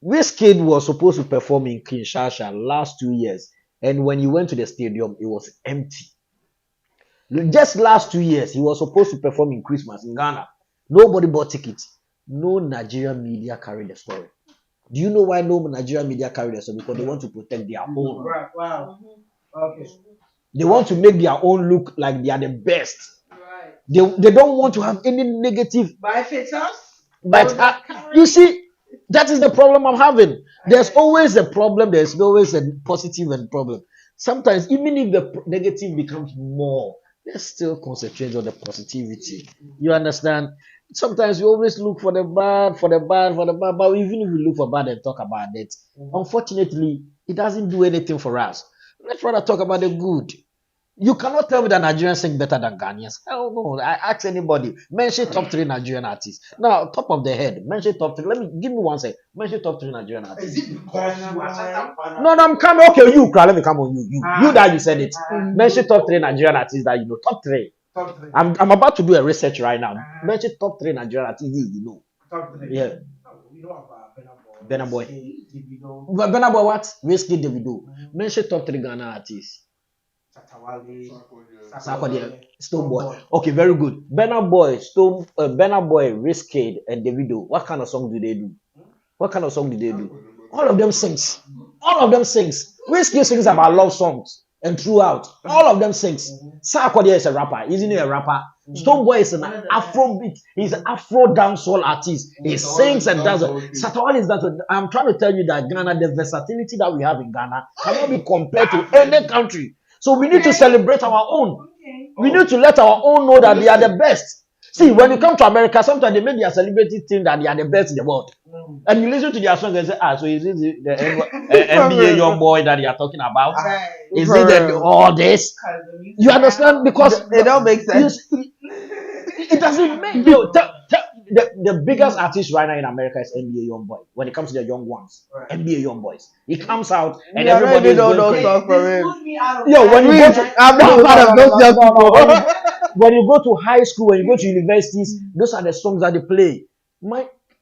Wizkid was supposed to perform in Kinshasa last 2 years, and when he went to the stadium, it was empty. Just last 2 years, he was supposed to perform in Christmas in Ghana. Nobody bought tickets. no Nigerian media carry the story. Do you know why no Nigerian media carry the story? Because they want to protect their own. Right. Wow. Okay. They want to make their own look like they are the best. Right. They don't want to have any negative. But if it's us, But you see, that is the problem I'm having. There's always a problem. There's always a positive and problem. Sometimes, even if the negative becomes more, let's still concentrate on the positivity. You understand? Sometimes we always look for the bad, for the bad, for the bad. But even if we look for bad and talk about it, unfortunately, it doesn't do anything for us. Let's rather talk about the good. You cannot tell me that Nigerians sing better than Ghanaians. Hell no. I ask anybody, mention top three Nigerian artists. Now, top of the head, mention top three. Give me one second. Mention top three Nigerian artists. Is it because you are Shatta? No, I'm coming. Okay, you, let me come on you. You that you said it. Mention top three Nigerian artists that you know. Top three. Top 3. I'm about to do a research right now. Mention top three Nigerian artists you know. Top 3. Yeah. We know about Burna Boy. Davido, Burna Boy what? Whiskey Davido. Mention top three Ghana artists. Shatta Wale, Sarkodie, Stone Boy. Okay, very good. Burna Boy, Burna Boy, Wizkid, and Davido. What kind of song do they do? What kind of song do they do? All of them sings. All of them sings. Wizkid sings about love songs and throughout. All of them sings. Sarkodie is a rapper. Isn't he a rapper? Stone Boy is an Afrobeat. He's an Afro dancehall artist. He sings and does it. Shatta Wale is that. I'm trying to tell you that Ghana, the versatility that we have in Ghana cannot be compared to any country. So we need to celebrate our own. We need to let our own know that they are the best. See, when you come to America, sometimes they make their celebrity think that they are the best in the world. And you listen to their song and say, so is it the NBA young boy that you are talking about? Is it all this? You understand? Because it don't make sense. It doesn't make the biggest artist right now in America is NBA young boy. When it comes to the young ones, NBA young boys, he comes out and everybody don't know stuff from him. Yo, when you go to I'm not part of those young people. When you go to high school, when you go to universities, those are the songs that they play.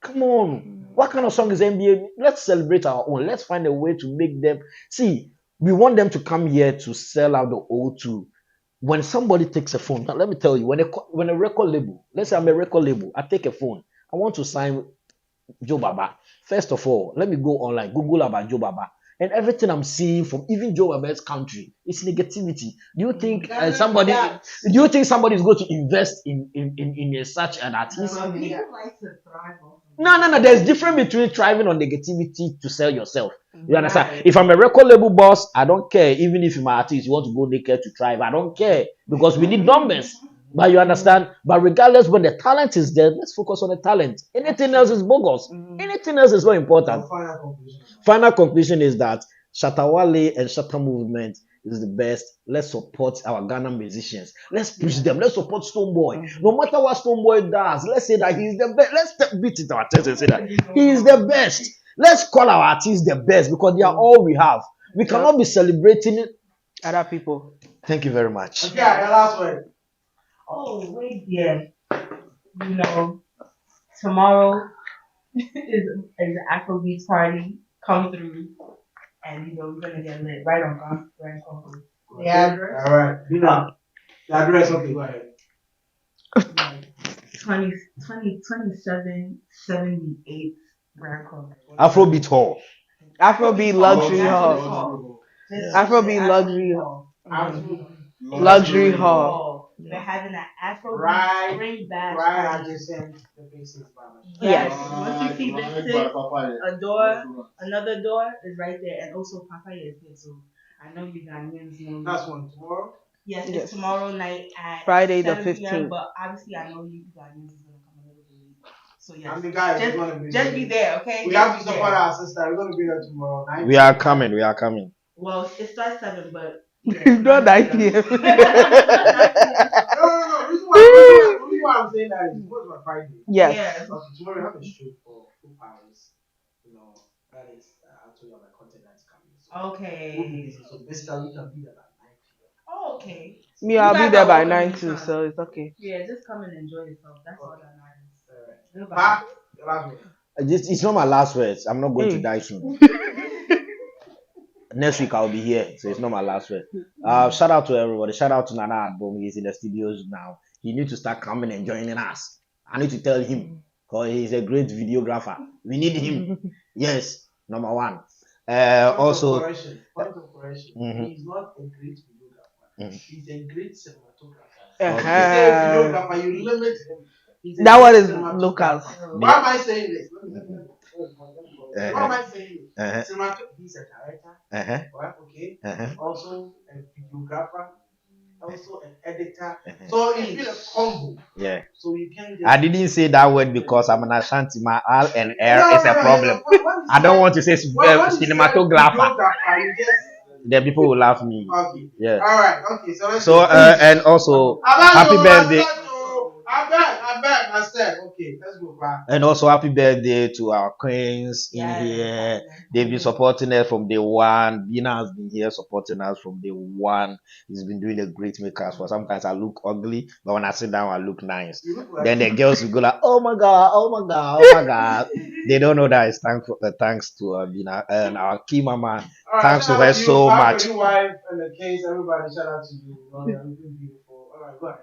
Come on. What kind of song is NBA? Let's celebrate our own. Let's find a way to make them. See, we want them to come here to sell out the O2. When somebody takes a phone, now let me tell you, when a record label, let's say I'm a record label, I take a phone, I want to sign Joba. First of all, let me go online, Google about Joba. And everything I'm seeing from even Joba's country is negativity. Do you think somebody is going to invest in such an artist? People like to thrive on. No. There's difference between thriving on negativity to sell yourself. You understand? If I'm a record label boss, I don't care. Even if my artist you want to go naked to thrive, I don't care because we need numbers. But you understand? But regardless, when the talent is there, let's focus on the talent. Anything else is bogus. Anything else is not important. Final conclusion is that Shatta Wale and Shatta movement is the best. Let's support our Ghana musicians. Let's push them. Let's support Stone Boy. No matter what Stone Boy does, let's say that he's the best. Let's beat it our chest and say that he is the best. Let's call our artists the best because they are all we have. We cannot be celebrating other people. Thank you very much. Okay, the last word. Oh, wait, yeah. You know, tomorrow is an Afrobeats party. Come through. And, you know, we're going to get lit right on Grand Congo. The address? All right. You know, the address, okay, go ahead. 2778 Grand Congo. Afrobeat Hall. Afrobeat Luxury Hall. Afrobeat Luxury Hall. Luxury Hall. We're having an Afrobeat Right. spring bash. Right, I just said the basics about it. Yes. Once you see this, another door is right there, and also Papaya is there. So I know you Ghanaians know. That's one tomorrow. Yes, Yes. it's tomorrow night at Friday the 7 p.m., 15th. but obviously I know you Ghanaians is gonna come a little bit late. So yes, And the guys are going to be just be there, okay? We Just have to be support there. our sister. We're going to be there tomorrow. We are coming. Well, it starts 7, but Not 9 p.m. No. Reason why I'm saying that is tomorrow's my Friday. Yes. Yeah. Okay, tomorrow we have a shoot for 2 hours. You know, that is actually on my content that's coming. So we'll be Okay. busy. So basically, we can be there by 9 p.m. Oh, okay. Me, You I'll guys be there are by welcome 9 anytime. too, so it's okay. Yeah, just come and enjoy yourself. That's all that matters. Goodbye. Back, the last one. It's not my last words. I'm not going to die soon. Next week I'll be here, so it's not my last word. Shout out to everybody. Shout out to Nana Adbom. He's in the studios now. He needs to start coming and joining us. I need to tell him because he's a great videographer. We need him. Yes, number one. Also, Point of correction. mhm, He's not a great videographer. mhm. He's a great cinematographer. Okay. You say videographer, you limit him. He's a That great one is cinematographer. Lucas. Why am I saying this? Why am Uh-huh, I saying this? uh-huh, He's a director, uh-huh, right? Okay. uh-huh, Also a videographer, also an editor. uh-huh. So it's been a combo. Yeah. So you can't just. I didn't say that word because I'm an Ashanti. My R and R No, is no, a no. problem. When I don't want to say when you said cinematographer. videographer, you just. The people will laugh me. Okay. Yeah. All right. Okay. So let's So go. and also happy birthday. I said. Okay. Let's go back. And also happy birthday to our queens in here. They've been supporting us from day one. Bina has been here supporting us from day one. He's been doing a great makeup for. Sometimes I look ugly, but when I sit down, I look nice. You look like. Then the girls will go like, "Oh my god, oh my god, oh my god." They don't know that it's thanks to Bina and our key mama. All right. Thanks to Shout her out to you, so back much. your wife and the kids. Everybody, shout out to you. You know, you're looking beautiful. All right. Go ahead.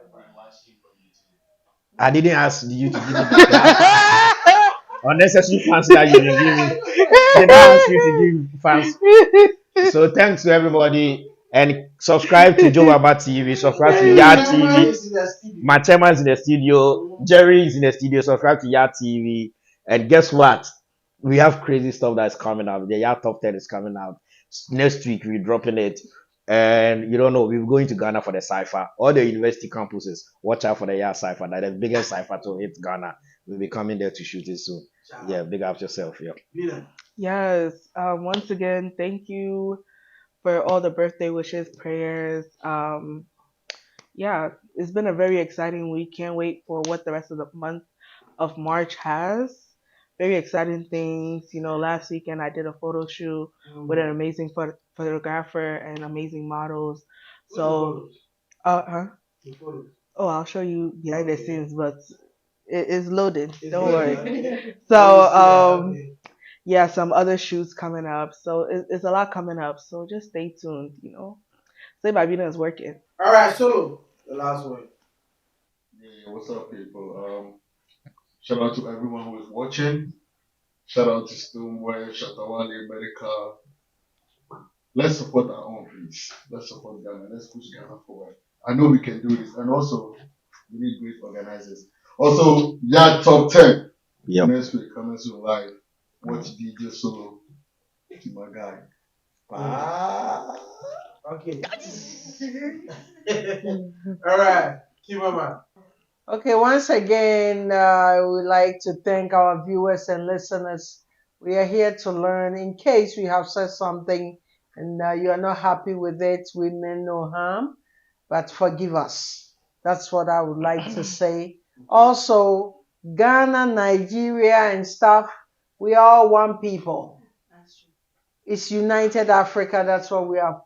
I didn't ask you to give me that unnecessary fans that you've been giving. They don't ask you to give fans. So thanks to everybody and subscribe to Joba TV, subscribe to Yard TV. My chairman is in the studio, Jerry is in the studio, subscribe to Yard TV. And guess what? We have crazy stuff that's coming out. The Yard Top 10 is coming out. Next week we're dropping it. And you don't know, we're going to Ghana for the Cypher. All the university campuses, watch out for the Yard Cypher. That's the biggest Cypher to hit Ghana. We'll be coming there to shoot it soon. Yeah, big up yourself. Yeah. Yes. Once again, thank you for all the birthday wishes, prayers. Yeah, it's been a very exciting week. Can't wait for what the rest of the month of March has. Very exciting things. You know, last weekend I did a photo shoot with an amazing photographer and amazing models. So, huh? Oh, I'll show you behind the scenes, but it's loaded. Don't worry. So, yeah, some other shoots coming up. So it's a lot coming up. So just stay tuned. You know, Say My Vida is working. All right. Solo. The last word. Yeah, what's up, people? Shout out to everyone who is watching. Shout out to Stoneware, Shatta Wale, Medikal. Let's support our own, please. Let's support Ghana. Let's push Ghana forward. I know we can do this, and also we need great organizers. Also, yeah, top 10 Yep. next week coming soon live. Watch DJ Solo to my guy. Okay. All right. Keep on, man. Okay, once again, I would like to thank our viewers and listeners. We are here to learn. In case we have said something and you are not happy with it, we mean no harm, but forgive us. That's what I would like to say. Also, Ghana, Nigeria, and stuff, we are all one people. It's United Africa. That's what we are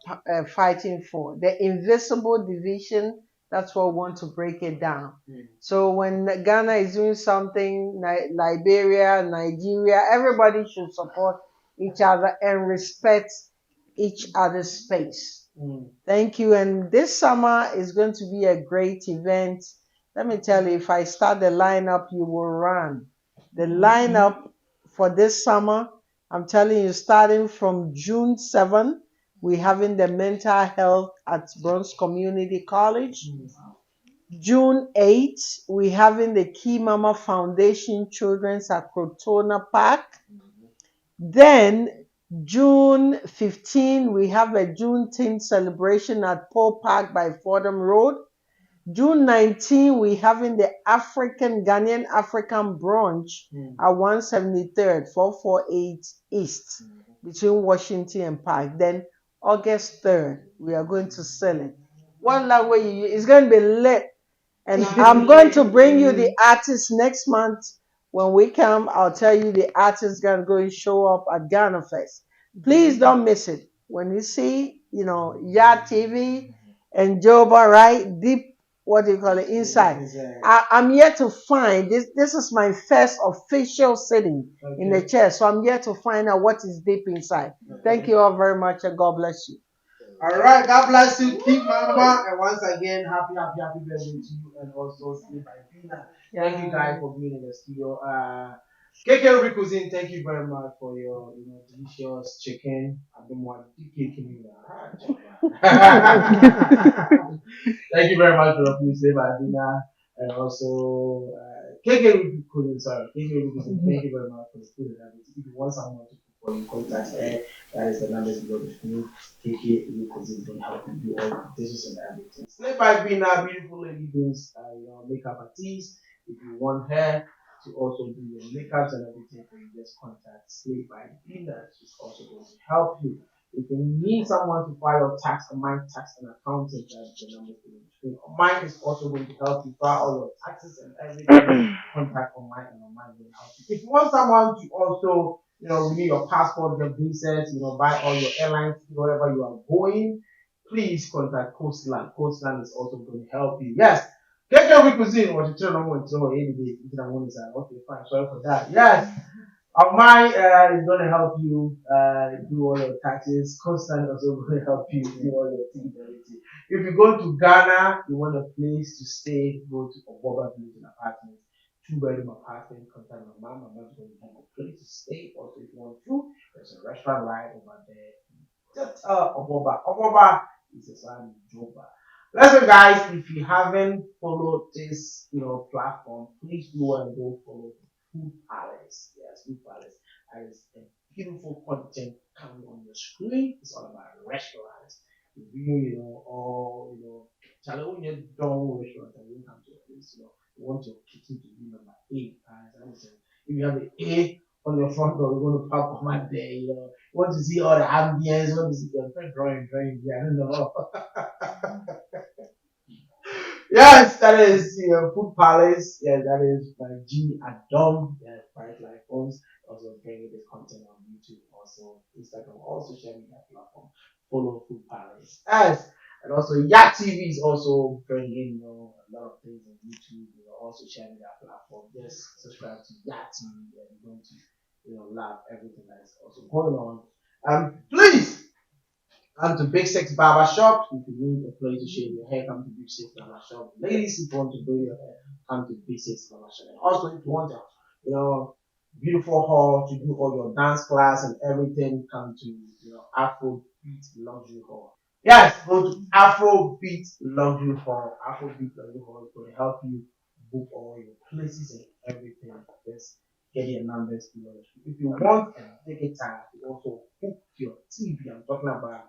fighting for. The invisible division, that's what we want to break it down. So when Ghana is doing something, Liberia, Nigeria, everybody should support each other and respect each other's space. Thank you. And this summer is going to be a great event. Let me tell you, if I start the lineup, you will run. The lineup for this summer, I'm telling you, starting from June 7, we're having the mental health at Bronx Community College. June 8, we're having the Key Mama Foundation Children's at Crotona Park. Then June 15, we have a Juneteenth celebration at Pole Park by Fordham Road. June 19, we're having the Ghanaian African brunch at 173rd, 448 East, between Washington and Park. Then August 3rd, we are going to sell it. What language you use? It's going to be lit. And I'm going to bring you the artists next month. When we come, I'll tell you the artists going to go and show up at Ghana Fest. Please don't miss it. When you see, Yard TV and Joba, right? Deep, what do you call it, inside. I'm yet to find, this is my first official sitting in the chair. So I'm yet to find out what is deep inside. Thank you all very much and God bless you. All right. God bless you. Keep mama. And once again, happy birthday to you. And also Sleep by Pina. Thank you guys for being in the studio. KK Ruby Cuisine, thank you very much for your delicious chicken. I've been wanting cooking. Thank you very much for the food, Sleep by Pina. And also KK Ruby Cuisine, sorry. KK Ruby Cuisine, thank you very much for the food and everything. If you want someone to cook for you, contact her. That is the number below the screen. KK Ruby is going to help you do all the dishes and everything. Sleep by Pina, beautiful lady does makeup artist. If you want her to also do your makeups and everything, you just contact Slave by Pina. She's also going to help you. If you need someone to file your tax, mine tax and accounting, that's the number for you. Mine is also going to help you file all your taxes and everything. Contact on mine and on mine will help you. If you want someone to also, renew your passport, your visas, buy all your airlines, wherever you are going, please contact Coastland. Coastland is also going to help you. Yes, get your cuisine or to turn on to any day. Okay, fine. Sorry for that. Yes. Mine is going to help you do all your taxes. Constant also going to help you do all your things. If you go to Ghana, you want a place to stay, go to Oboba Village and Apartments. 2 bedroom apartment, contact my mom. My mom's going to have a place to stay. Also, if you want to, there's a restaurant right over there. Just Oboba. Oboba is a son Joba. Listen, guys, if you haven't followed this, platform, please do and go follow Food Palace. Yes, Food Palace. That is a beautiful content coming on your screen. It's all about restaurants. Review, all, Charlie, when you're done with restaurant and you come to a place, you want your kitchen to be number 8. If you have an A on your front door, you're going to park on my there, You want to see all the ambience, you want to see your friend drawing, I don't know. Yes, that is Food Palace. Yeah, that is by G Adam. Yeah, Bright Life Homes. Also bringing this content on YouTube, also Instagram, all social media platform. Follow Food Palace. Yes, and also Yak TV is also bringing a lot of things on YouTube, all social media platform. Just subscribe to Yak TV and you're going to love everything that is also going on. Please come to Big Six Barber Shop. If you need a place to shave your hair, come to Big Six Barber Shop. Ladies, if you want to grow your hair, come to Big Six Barber Shop. And also, if you want a, beautiful hall to do all your dance class and everything, come to, Afro Beat Luxury Hall. Yes, go to Afro Beat Luxury Hall. Afro Beat Luxury Hall is going to help you book all your places and everything. Just get your numbers below. If you want a digital to also book your TV, I'm talking about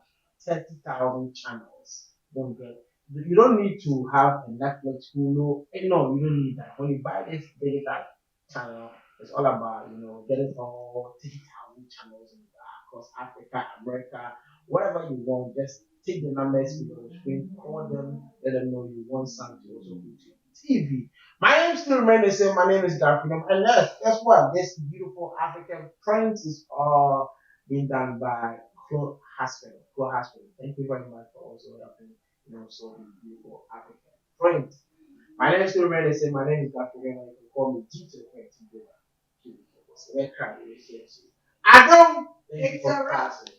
30,000 channels. You don't need to have a Netflix, Hulu. No, you don't need that. When you buy this digital channel, it's all about getting all 30,000 channels across Africa, America, whatever you want. Just take the numbers to the screen, call them, let them know you want something to also go to TV. My name still remains the same. My name is Garfield, and yes, guess what? This beautiful African print is being done by Claude Haskell. Claude Haskell. Thank you very much for also helping, so the beautiful African print. My name is still remains the same. My name is Garfield, and you can call me G to the point to go. I don't. Thank you for passing.